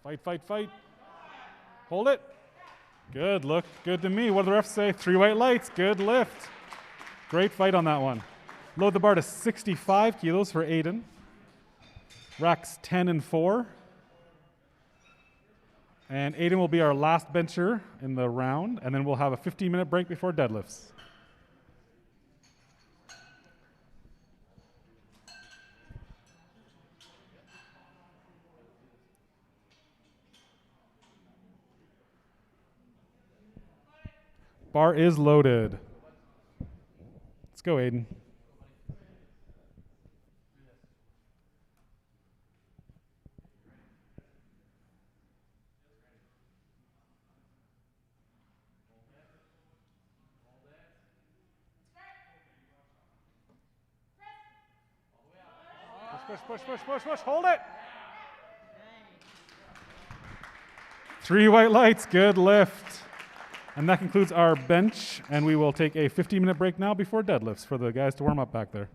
Fight, fight, fight. Hold it. Good, look good to me. What do the refs say? 3 white lights, good lift. Great fight on that one. Load the bar to 65 kilos for Aiden. Racks 10 and 4. And Aiden will be our last bencher in the round, and then we'll have a 15-minute break before deadlifts. Bar is loaded. Let's go, Aiden. Push, push, push, push, push, push. Hold it. 3 white lights. Good lift. And that concludes our bench, and we will take a 15-minute break now before deadlifts for the guys to warm up back there.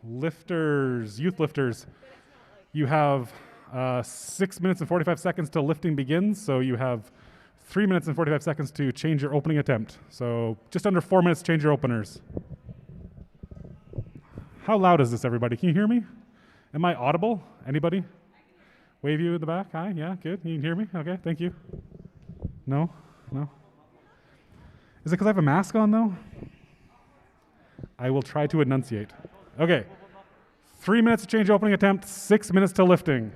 Lifters, youth lifters, you have 6 minutes and 45 seconds till lifting begins. So you have 3 minutes and 45 seconds to change your opening attempt. So just under 4 minutes to change your openers. How loud is this, everybody? Can you hear me? Am I audible? Anybody? Wave you in the back. Hi. Yeah, good. You can hear me? Okay, thank you. No? No? Is it because I have a mask on, though? I will try to enunciate. Okay. 3 minutes to change opening attempt, 6 minutes to lifting.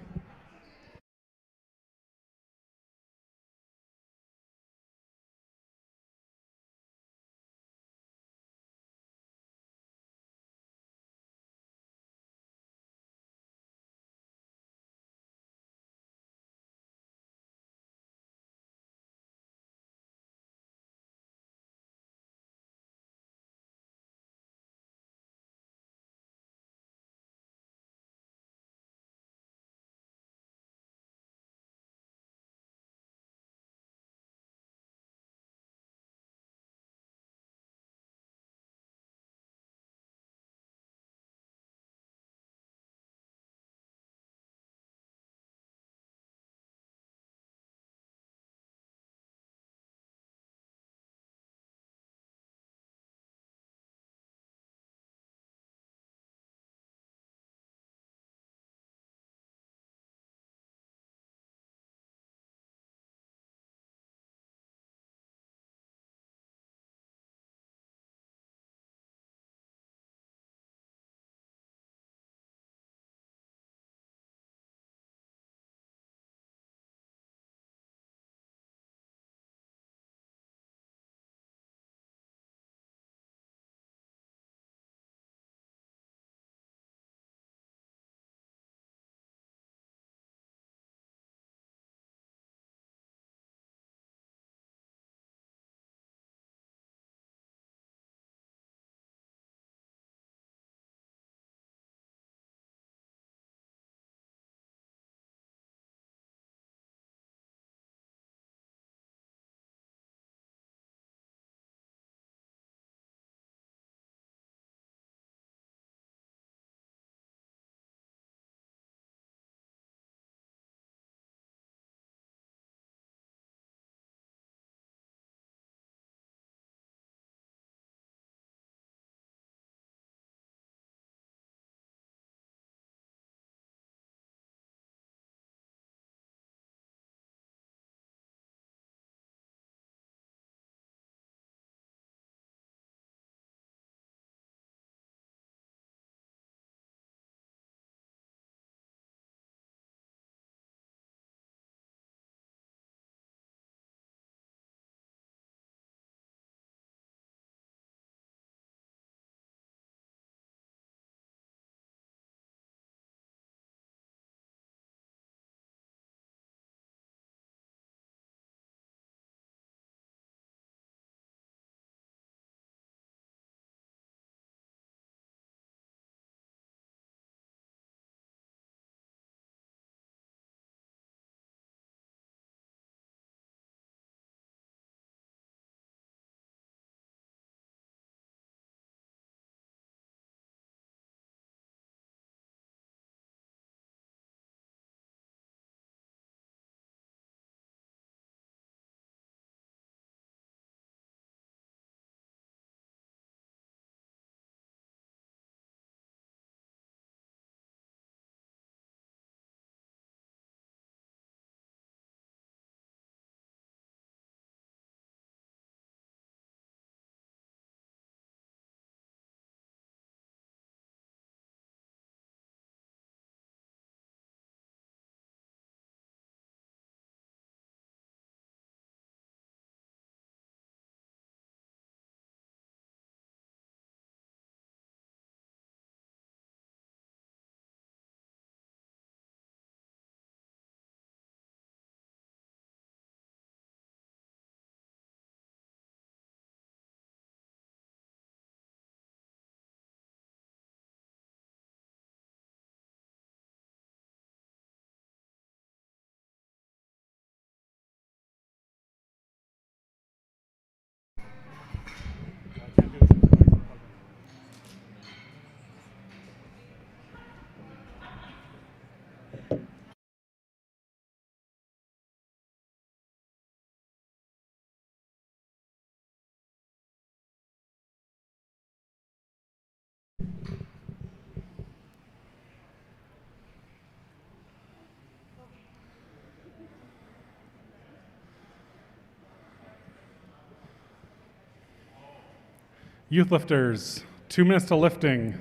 Youth lifters, 2 minutes to lifting.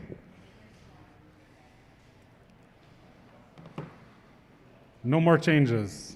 No more changes.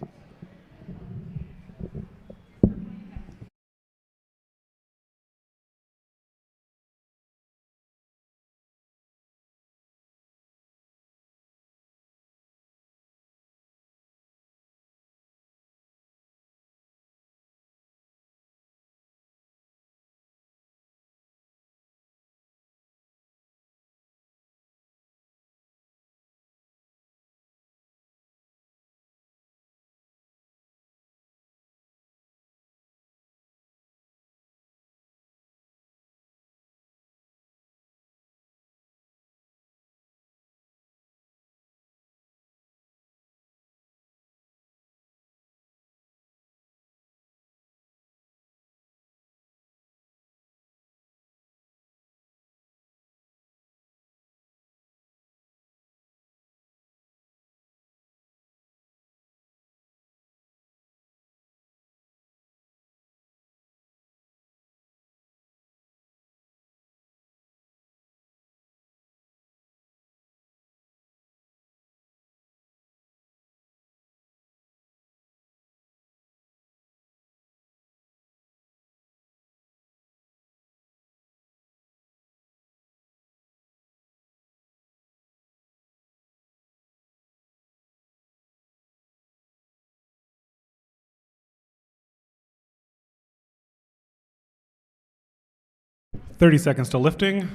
.30 seconds to lifting.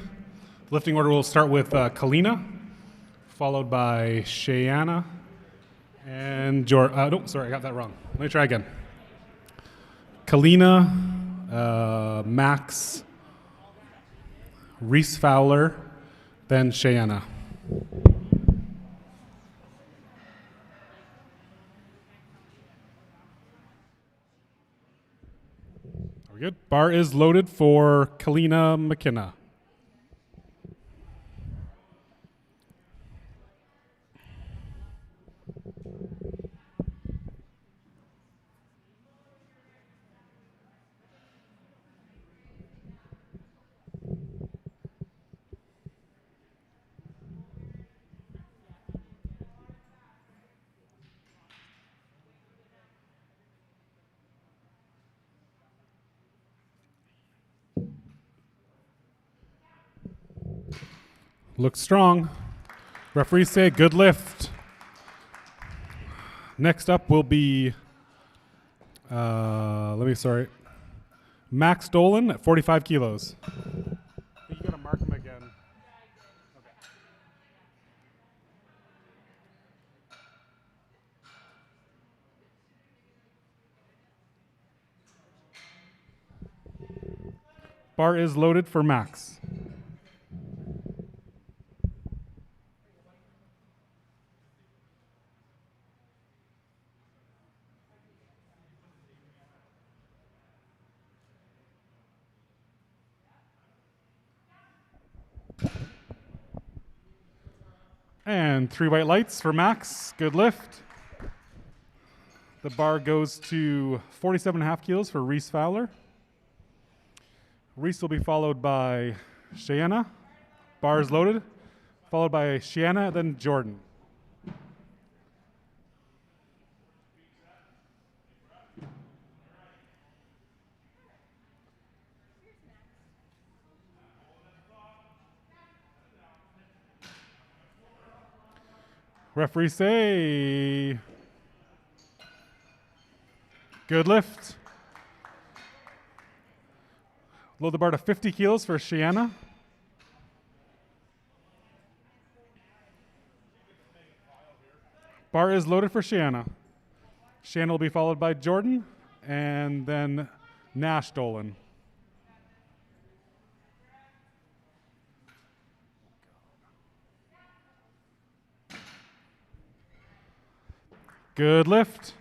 Lifting order will start with Kalina, followed by Shayana, and no, sorry, I got that wrong. Let me try again. Kalina, Max, Rhys Fowler, then Shayana. Are we good? Bar is loaded for Kalina McKenna. Looks strong. Referees say good lift. Next up will be, Max Dolan at 45 kilos. I think you gotta mark him again. Okay. Bar is loaded for Max. And 3 white lights for Max. Good lift. The bar goes to 47.5 kilos for Rhys Fowler. Rhys will be followed by Shayana. Bar is loaded. Followed by Shayana, then Jordan. Referees say good lift. Load the bar to 50 kilos for Shayana. Bar is loaded for Shayana. Shayana will be followed by Jordan and then Nash Dolan. Good lift.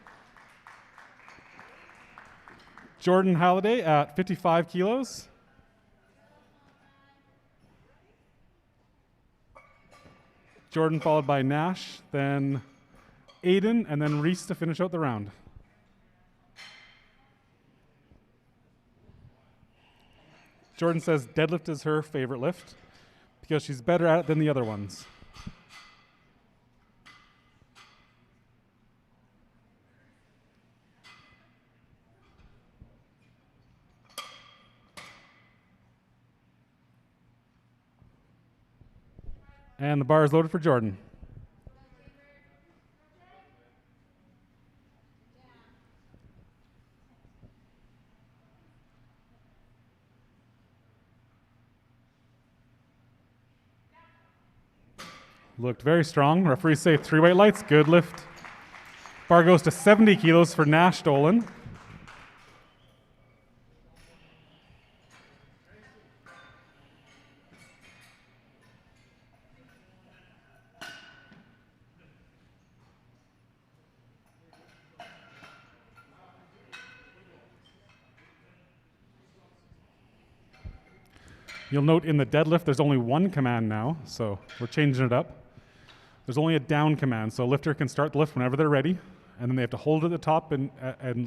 Jordan Halliday at 55 kilos. Jordan followed by Nash, then Aiden, and then Rhys to finish out the round. Jordan says deadlift is her favorite lift because she's better at it than the other ones. And the bar is loaded for Jordan. Looked very strong. Referees say 3 white lights. Good lift. Bar goes to 70 kilos for Nash Dolan. You'll note in the deadlift there's only one command now, so we're changing it up. There's only a down command, so a lifter can start the lift whenever they're ready, and then they have to hold it at the top in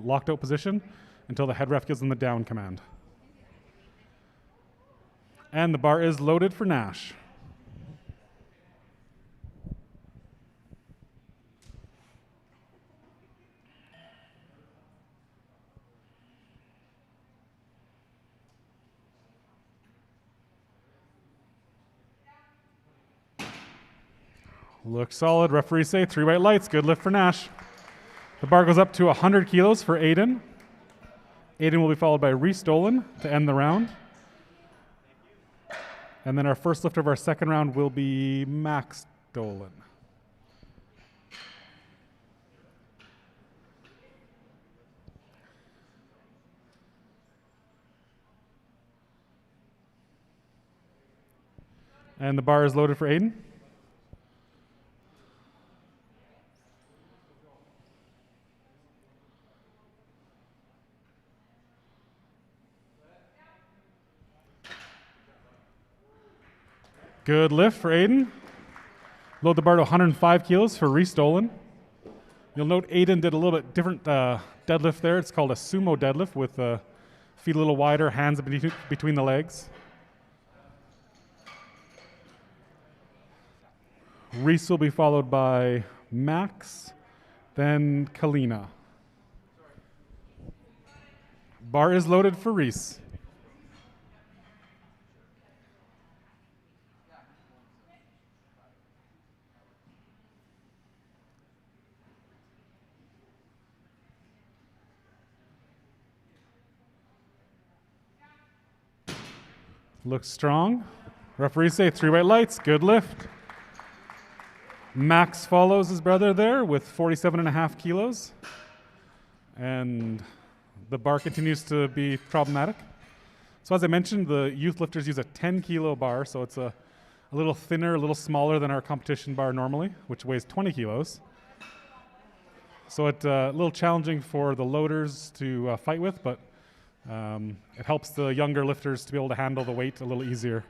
locked out position until the head ref gives them the down command. And the bar is loaded for Nash. Looks solid. Referees say 3 white lights. Good lift for Nash. The bar goes up to 100 kilos for Aiden. Aiden will be followed by Rhys Dolan to end the round. And then our first lifter of our second round will be Max Dolan. And the bar is loaded for Aiden. Good lift for Aiden. Load the bar to 105 kilos for Rhys Dolan. You'll note Aiden did a little bit different deadlift there. It's called a Sumo Deadlift with feet a little wider, hands between the legs. Rhys will be followed by Max, then Kalina. Bar is loaded for Rhys. Looks strong. Referees say 3 white lights. Good lift. Max follows his brother there with 47.5 kilos. And the bar continues to be problematic. So as I mentioned, the youth lifters use a 10 kilo bar, so it's a little thinner, a little smaller than our competition bar normally, which weighs 20 kilos. So it's a little challenging for the loaders to fight with, but it helps the younger lifters to be able to handle the weight a little easier.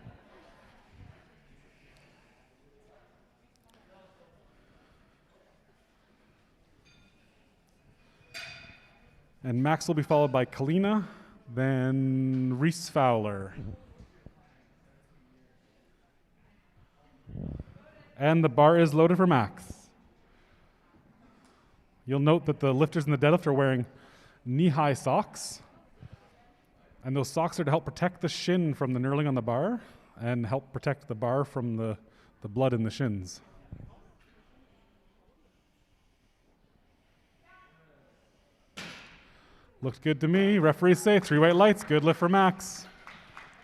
And Max will be followed by Kalina, then Rhys Fowler. And the bar is loaded for Max. You'll note that the lifters in the deadlift are wearing knee-high socks. And those socks are to help protect the shin from the knurling on the bar and help protect the bar from the blood in the shins. Looks good to me. Referees say 3 white lights. Good lift for Max.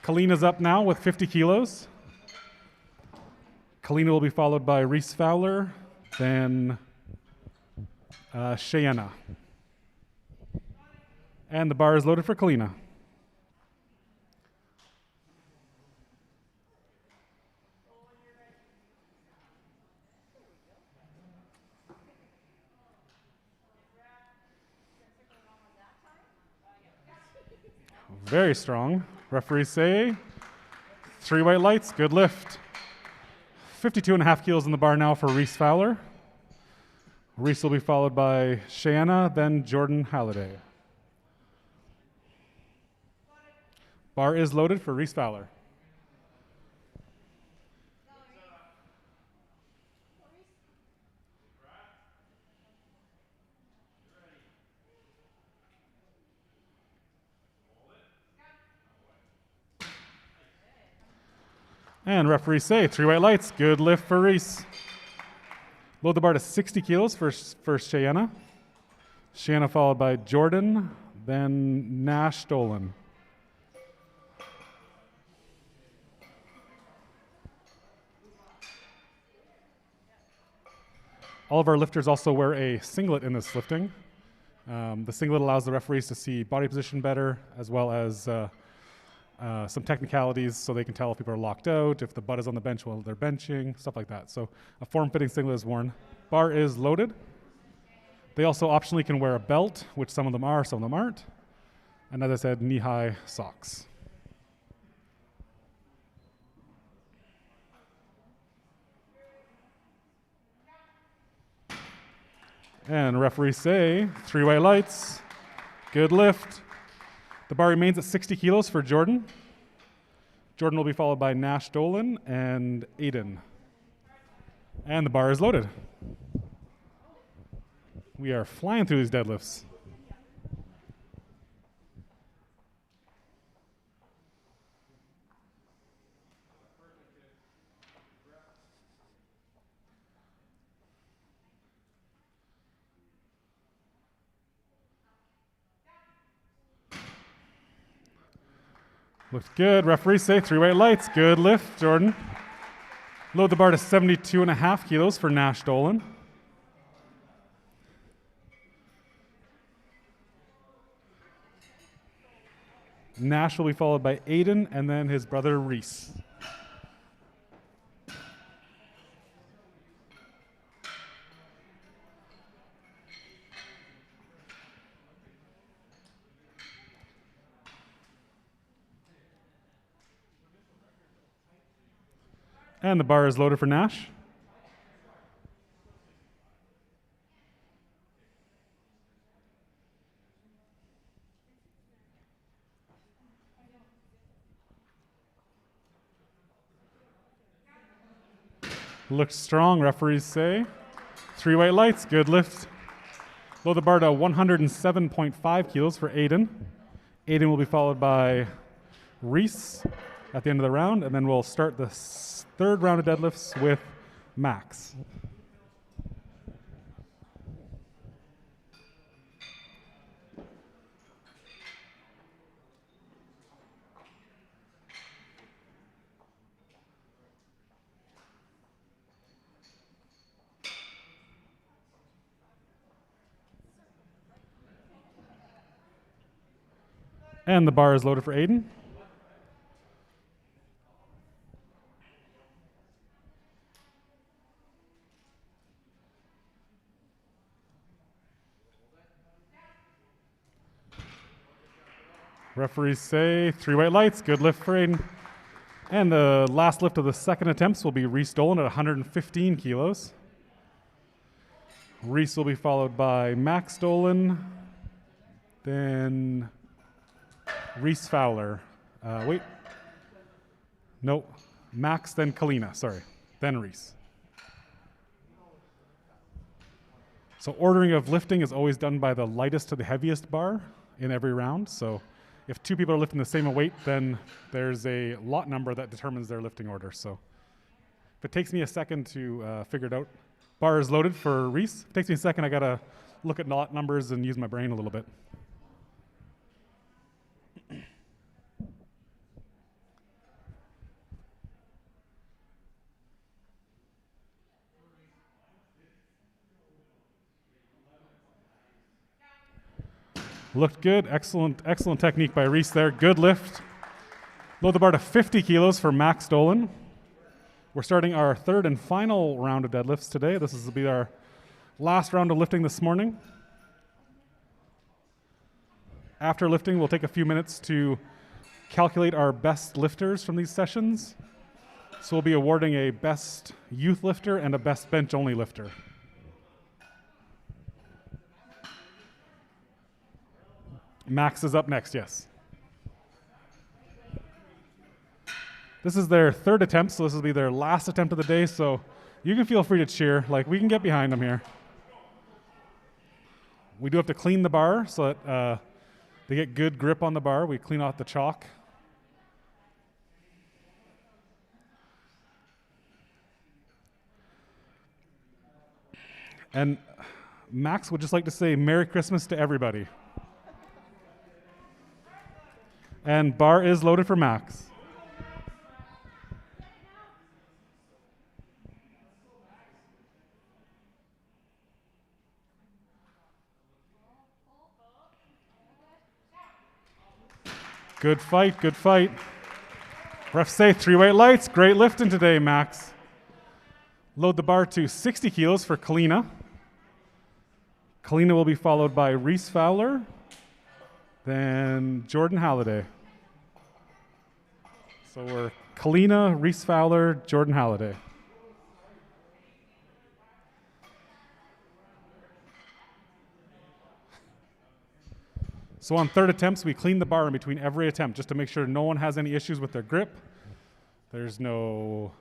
Kalina's up now with 50 kilos. Kalina will be followed by Rhys Fowler, then Cheyenne. And the bar is loaded for Kalina. Very strong. Referees say 3 white lights. Good lift. 52.5 kilos in the bar now for Rhys Fowler. Rhys will be followed by Cheyenne, then Jordan Halliday. Bar is loaded for Rhys Fowler. And referees say 3 white lights. Good lift for Rhys. Load the bar to 60 kilos for Cheyenne. Cheyenne followed by Jordan, then Nash Dolan. All of our lifters also wear a singlet in this lifting. The singlet allows the referees to see body position better, as well as some technicalities so they can tell if people are locked out, if the butt is on the bench while they're benching, stuff like that. So a form-fitting singlet is worn. Bar is loaded. They also optionally can wear a belt, which some of them are, some of them aren't. And as I said, knee-high socks. And referees say 3 white lights. Good lift. The bar remains at 60 kilos for Jordan. Jordan will be followed by Nash Dolan and Aiden. And the bar is loaded. We are flying through these deadlifts. Looks good. Referees say 3 white lights. Good lift, Jordan. Load the bar to 72.5 kilos for Nash Dolan. Nash will be followed by Aiden and then his brother Rhys. And the bar is loaded for Nash. Looks strong, referees say. 3 white lights, good lift. Load the bar to 107.5 kilos for Aiden. Aiden will be followed by Rhys at the end of the round, and then we'll start the third round of deadlifts with Max. And the bar is loaded for Aiden. Referees say 3 white lights, good lift for Aiden. And the last lift of the second attempts will be Rhys Dolan at 115 kilos. Rhys will be followed by Max Dolan, then Rhys Fowler. Max, then Kalina, then Rhys. So ordering of lifting is always done by the lightest to the heaviest bar in every round. So if 2 people are lifting the same weight, then there's a lot number that determines their lifting order. So if it takes me a second to figure it out, bar is loaded for Rhys. If it takes me a second, I gotta look at lot numbers and use my brain a little bit. Looked good. Excellent technique by Rhys there. Good lift. Load the bar to 50 kilos for Max Dolan. We're starting our third and final round of deadlifts today. This will be our last round of lifting this morning. After lifting, we'll take a few minutes to calculate our best lifters from these sessions. So we'll be awarding a best youth lifter and a best bench only lifter. Max is up next, yes. This is their third attempt, so this will be their last attempt of the day, so you can feel free to cheer. Like, we can get behind them here. We do have to clean the bar so that they get good grip on the bar. We clean off the chalk. And Max would just like to say Merry Christmas to everybody. And bar is loaded for Max. Good fight, good fight. Refs say 3 white lights. Great lifting today, Max. Load the bar to 60 kilos for Kalina. Kalina will be followed by Rhys Fowler, then Jordan Halliday. So we're Kalina, Rhys Fowler, Jordan Halliday. So on third attempts, we clean the bar in between every attempt just to make sure no one has any issues with their grip. There's no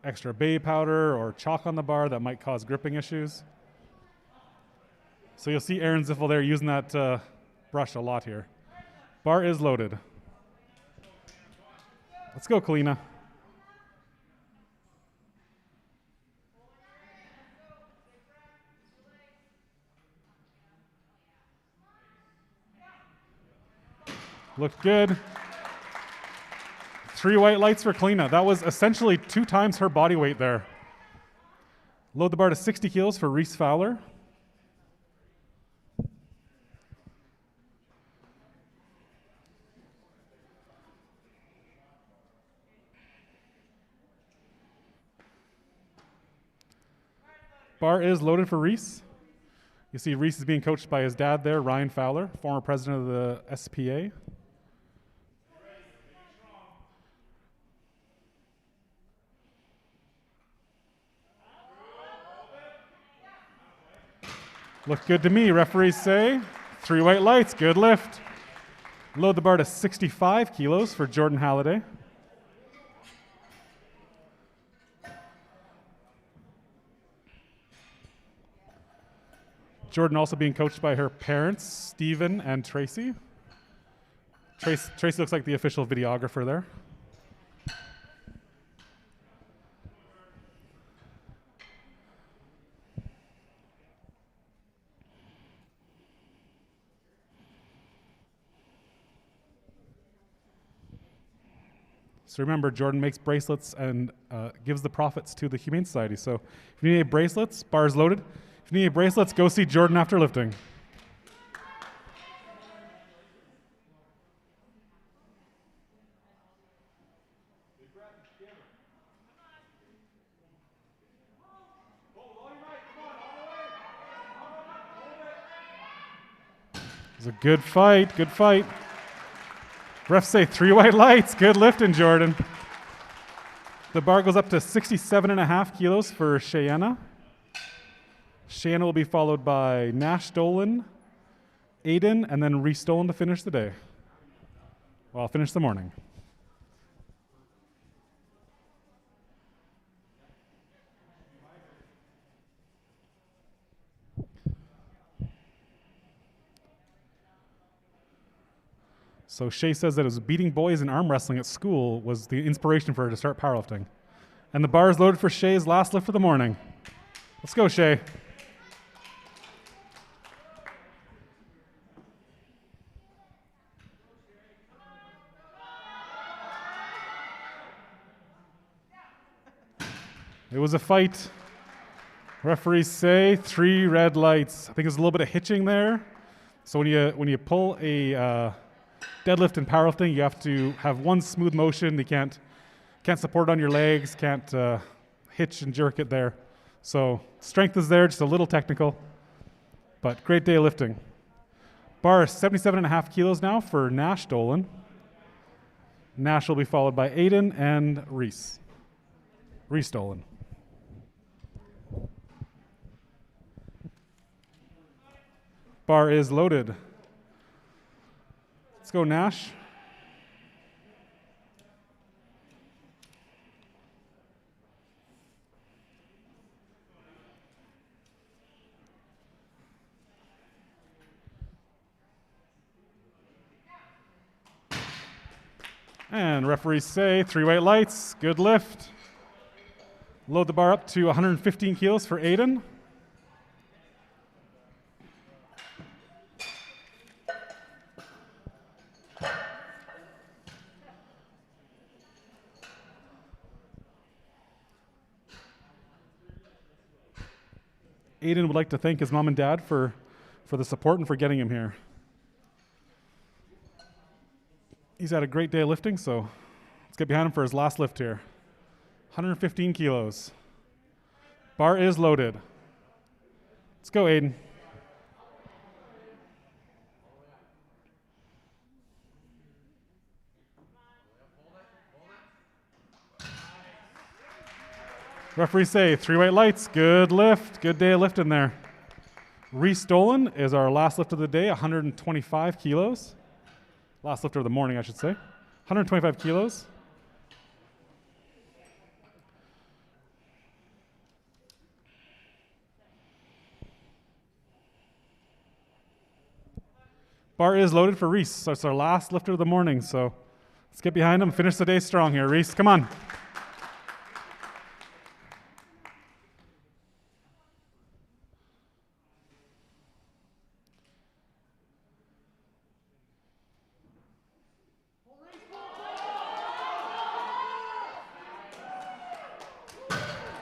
extra bay powder or chalk on the bar that might cause gripping issues. So you'll see Aaron Ziffel there using that brush a lot here. Bar is loaded. Let's go, Kalina. Looked good. 3 white lights for Kalina. That was essentially 2 times her body weight there. Load the bar to 60 kilos for Rhys Fowler. Bar is loaded for Rhys. You see Rhys is being coached by his dad there, Ryan Fowler, former president of the SPA. Looked good to me, referees say. 3 white lights, good lift. Load the bar to 65 kilos for Jordan Halliday. Jordan also being coached by her parents, Stephen and Tracy. Tracy looks like the official videographer there. So remember, Jordan makes bracelets and gives the profits to the Humane Society. So if you need any bracelets, bar's loaded. If you need any bracelets, go see Jordan after lifting. It was a good fight, good fight. Refs say 3 white lights. Good lifting, Jordan. The bar goes up to 67.5 kilos for Cheyenne. Cheyenne will be followed by Nash Dolan, Aiden, and then Rhys Dolan to finish the day. Well, finish the morning. So Shay says that it was beating boys in arm wrestling at school was the inspiration for her to start powerlifting. And the bar is loaded for Shay's last lift of the morning. Let's go, Shay. It was a fight. Referees say 3 red lights. I think there's a little bit of hitching there. So when you pull a deadlift and powerlifting, you have to have one smooth motion. You can't support it on your legs, can't hitch and jerk it there. So strength is there, just a little technical, but great day of lifting. Bar is 77.5 kilos now for Nash Dolan. Nash will be followed by Aiden and Rhys. Rhys Dolan. Bar is loaded. Let's go, Nash. And referees say 3 white lights, good lift. Load the bar up to 115 kilos for Aiden. Aiden would like to thank his mom and dad for the support and for getting him here. He's had a great day of lifting, so let's get behind him for his last lift here. 115 kilos. Bar is loaded. Let's go, Aiden. Referees say 3 white lights, good lift, good day of lifting there. Rhys Dolan is our last lift of the day, 125 kilos. Last lift of the morning, I should say. 125 kilos. Bar is loaded for Rhys. So it's our last lifter of the morning. So let's get behind him, finish the day strong here. Rhys, come on.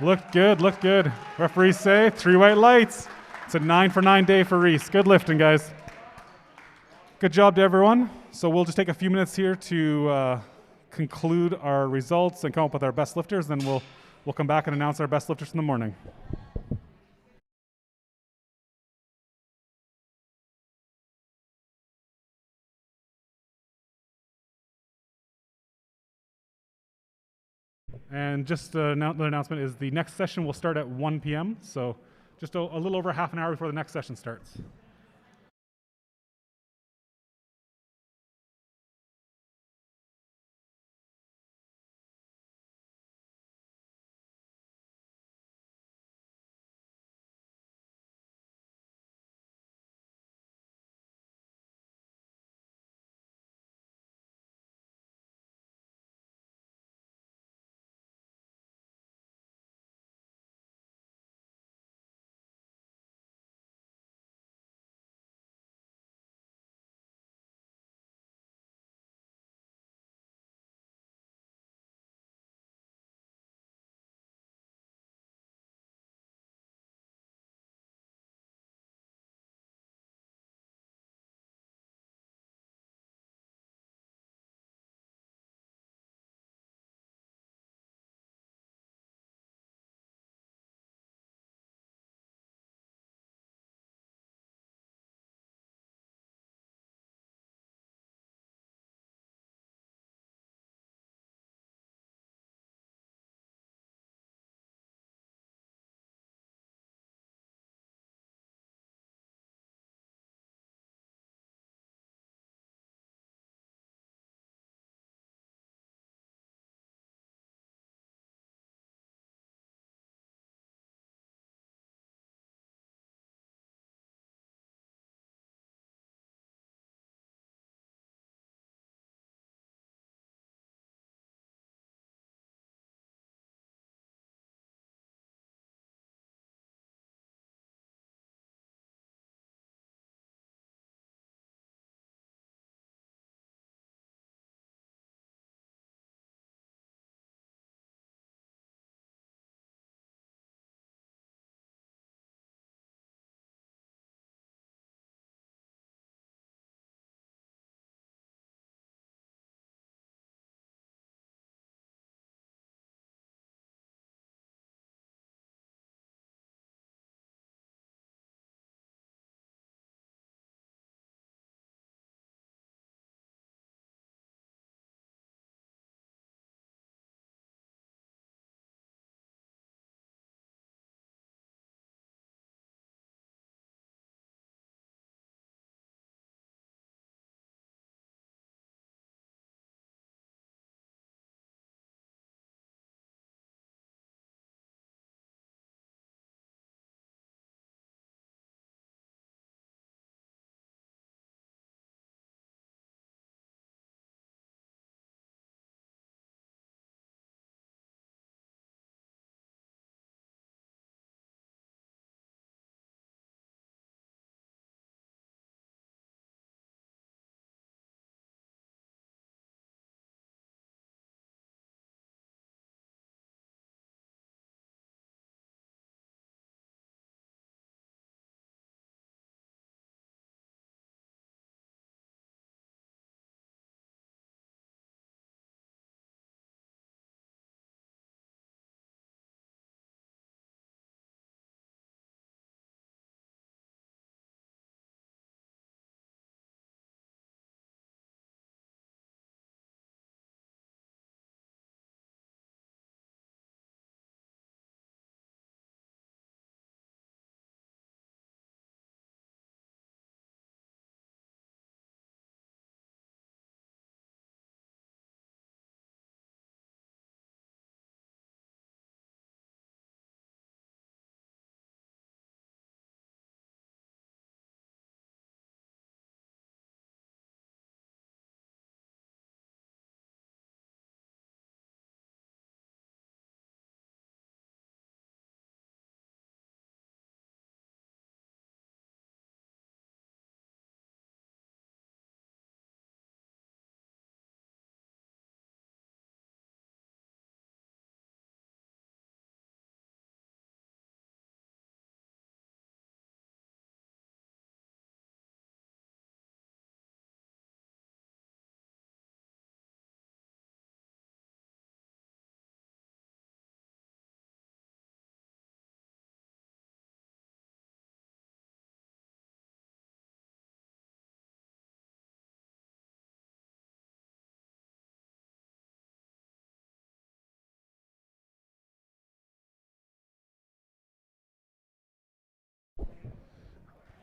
Look good, look good. Referees say 3 white lights. It's a 9 for 9 day for Rhys. Good lifting, guys. Good job to everyone. So we'll just take a few minutes here to conclude our results and come up with our best lifters. Then we'll come back and announce our best lifters in the morning. And just another announcement is the next session will start at 1 p.m. So just a little over half an hour before the next session starts.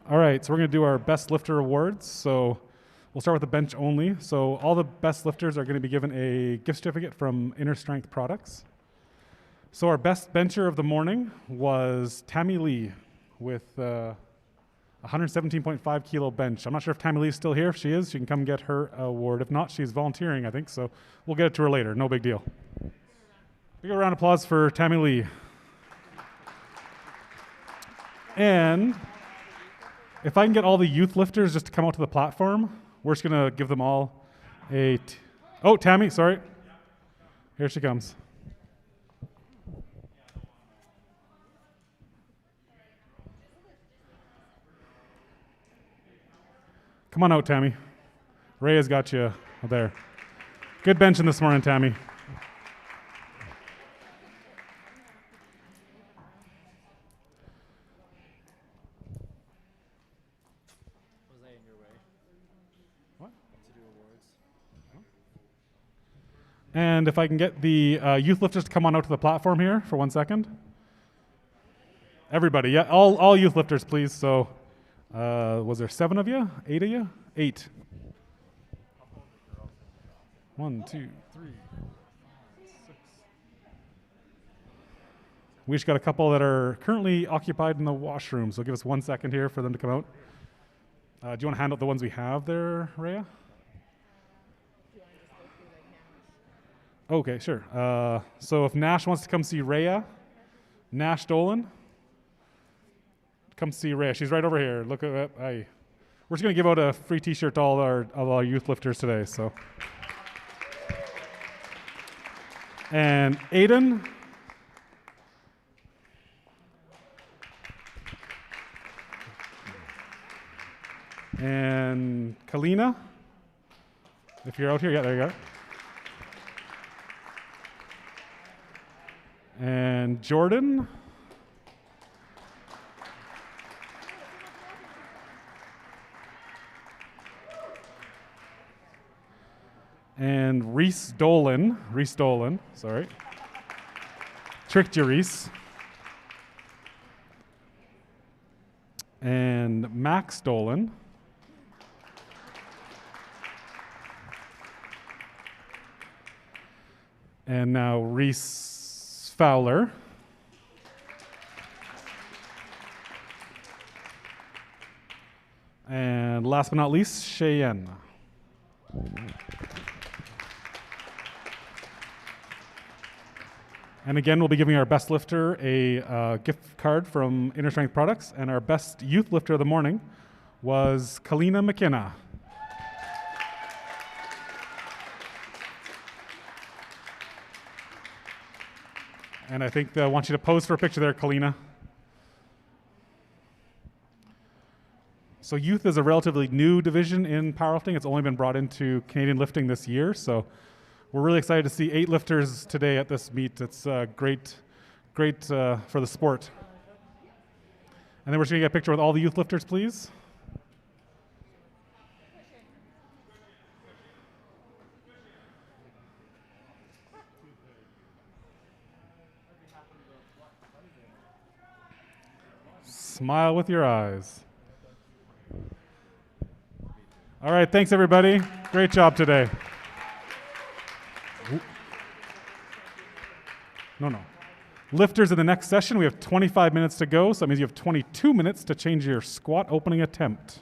All right, so we're going to do our best lifter awards. So we'll start with the bench only. So all the best lifters are going to be given a gift certificate from Inner Strength Products. So our best bencher of the morning was Tammy Lee with 117.5 kilo bench. I'm not sure if Tammy Lee is still here. If she is, she can come get her award. If not, she's volunteering, I think. So we'll get it to her later. No big deal. Big round of applause for Tammy Lee. And if I can get all the youth lifters just to come out to the platform, we're just going to give them all oh, Tammy, sorry. Here she comes. Come on out, Tammy. Ray has got you there. Good benching this morning, Tammy. Was I in your way? What? To do awards? And if I can get the youth lifters to come on out to the platform here for 1 second. Everybody, yeah, all youth lifters, please. So was there 7 of you? 8 of you? 8. 1, 2, 3, 4, 5, 6. We just got a couple that are currently occupied in the washroom, so give us 1 second here for them to come out. Do you want to hand out the ones we have there, Rhea? Okay, sure. So if Nash wants to come see Rhea, Nash Dolan, come see Rhea. She's right over here. Look at that. We're just going to give out a free T-shirt to all our youth lifters today. So, and Aiden. And Kalina, if you're out here, yeah, there you go. And Jordan. And Rhys Dolan, sorry. Tricked you, Rhys. And Max Dolan. And now Rhys Fowler. And last but not least, Cheyenne. And again, we'll be giving our best lifter a gift card from Inner Strength Products. And our best youth lifter of the morning was Kalina McKenna. And I think I want you to pose for a picture there, Kalina. So youth is a relatively new division in powerlifting. It's only been brought into Canadian lifting this year. So we're really excited to see 8 lifters today at this meet. It's great for the sport. And then we're just going to get a picture with all the youth lifters, please. Smile with your eyes. All right, thanks everybody. Great job today. No. Lifters in the next session, we have 25 minutes to go, so that means you have 22 minutes to change your squat opening attempt.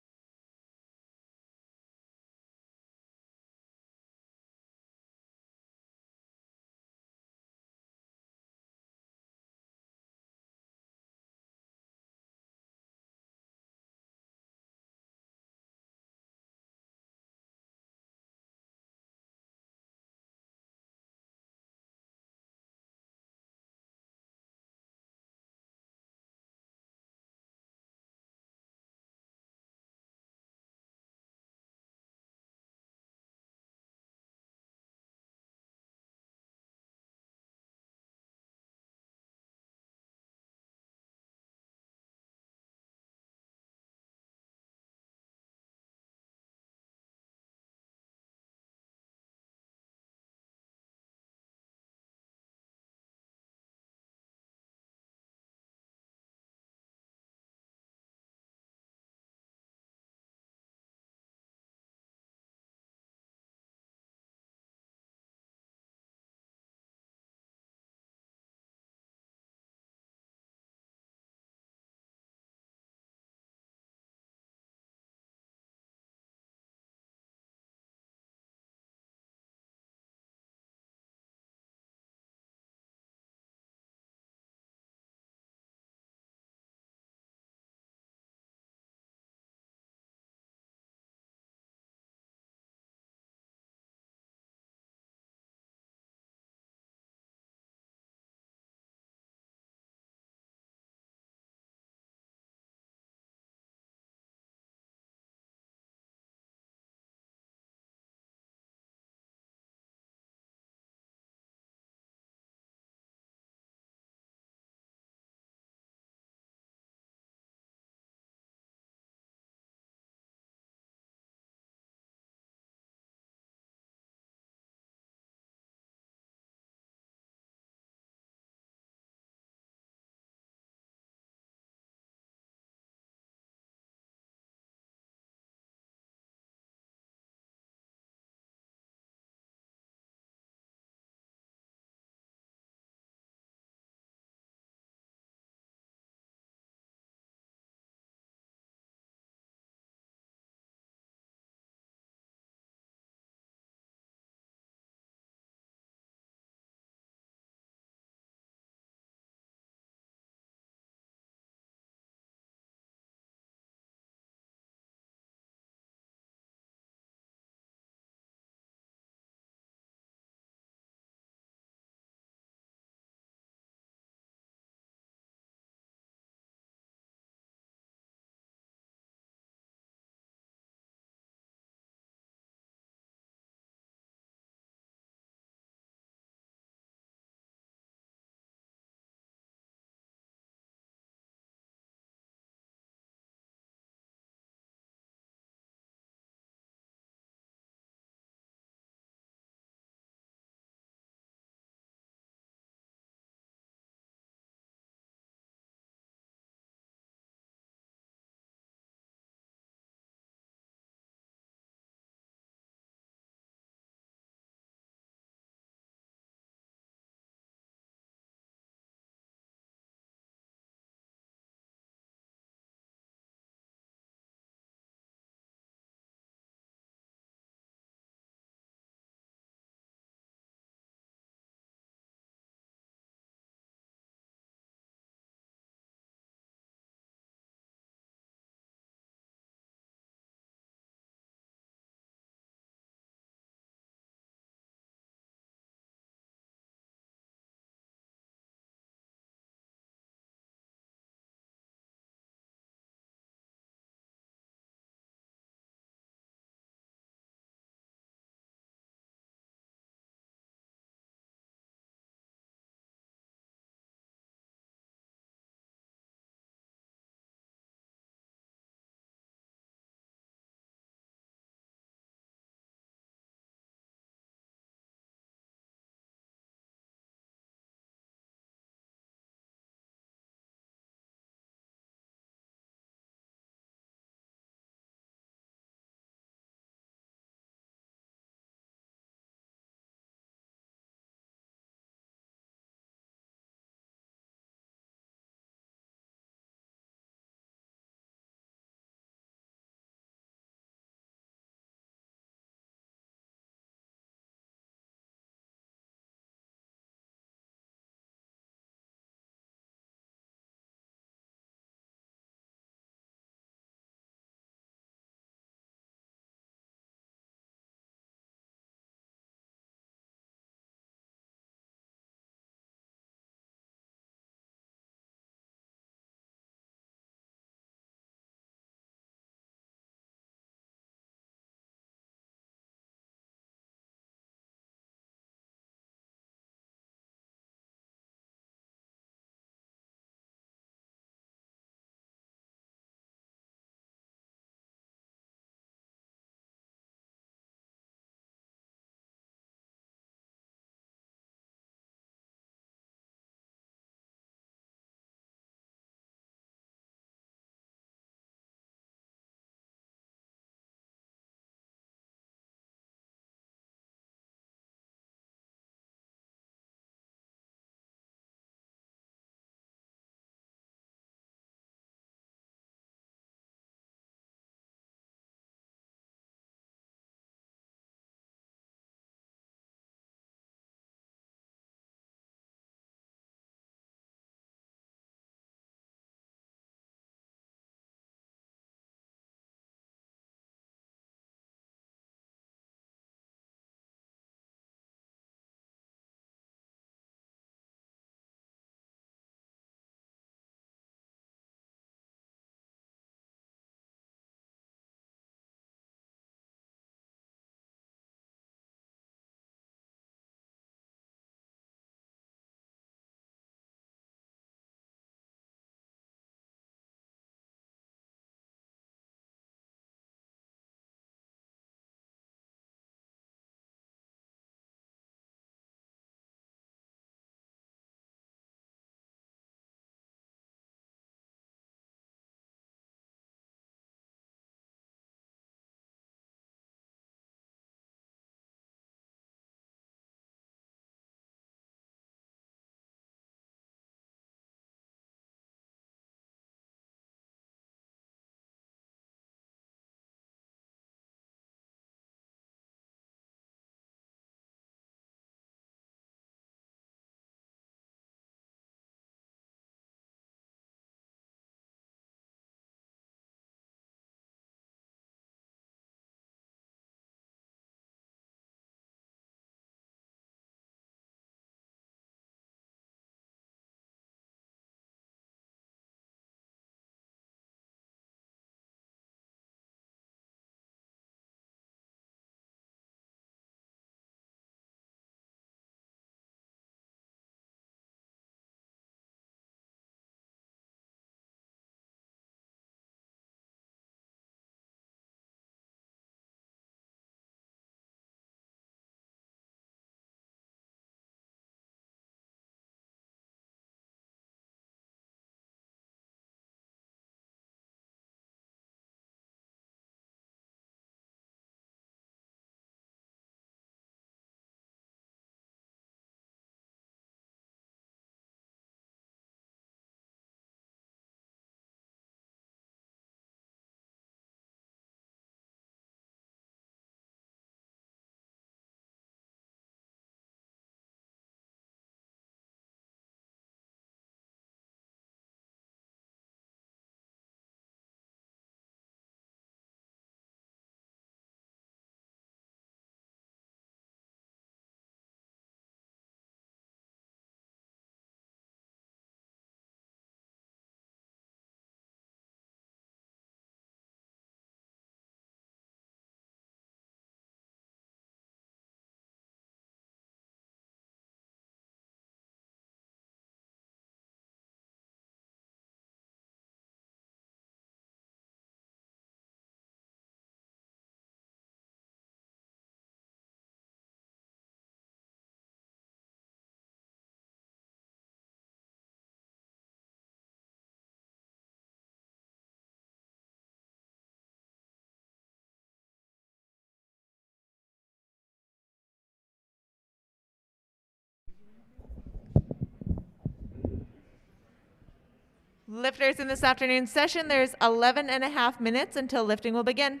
Lifters in this afternoon's session, there's 11 and a half minutes until lifting will begin.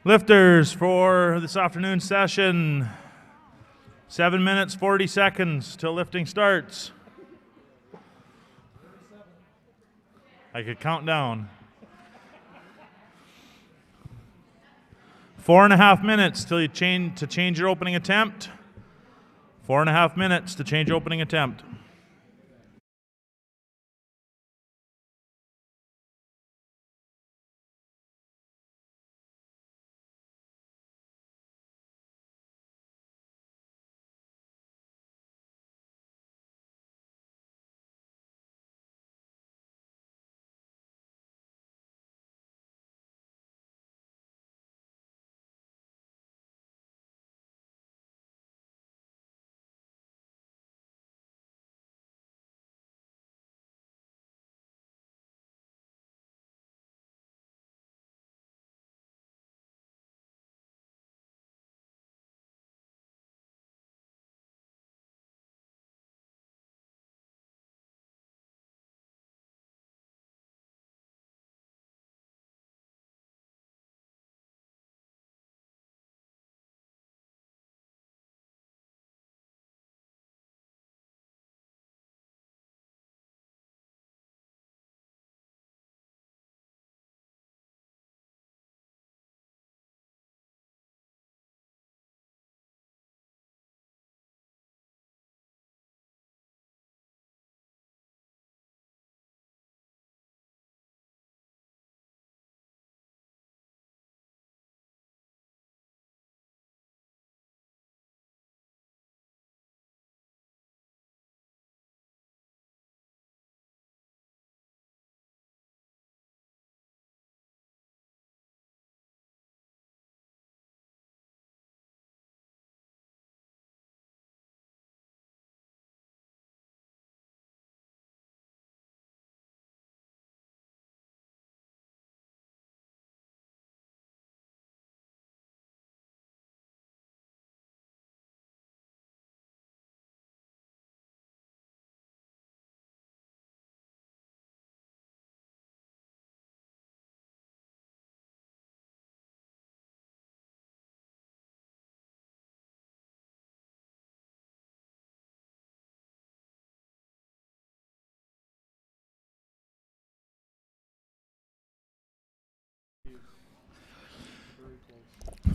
Lifters for this afternoon session. 7 minutes, 40 seconds till lifting starts. I could count down. 4.5 minutes till you change your opening attempt. 4.5 minutes to change opening attempt.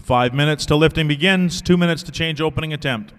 5 minutes till lifting begins. 2 minutes to change opening attempt.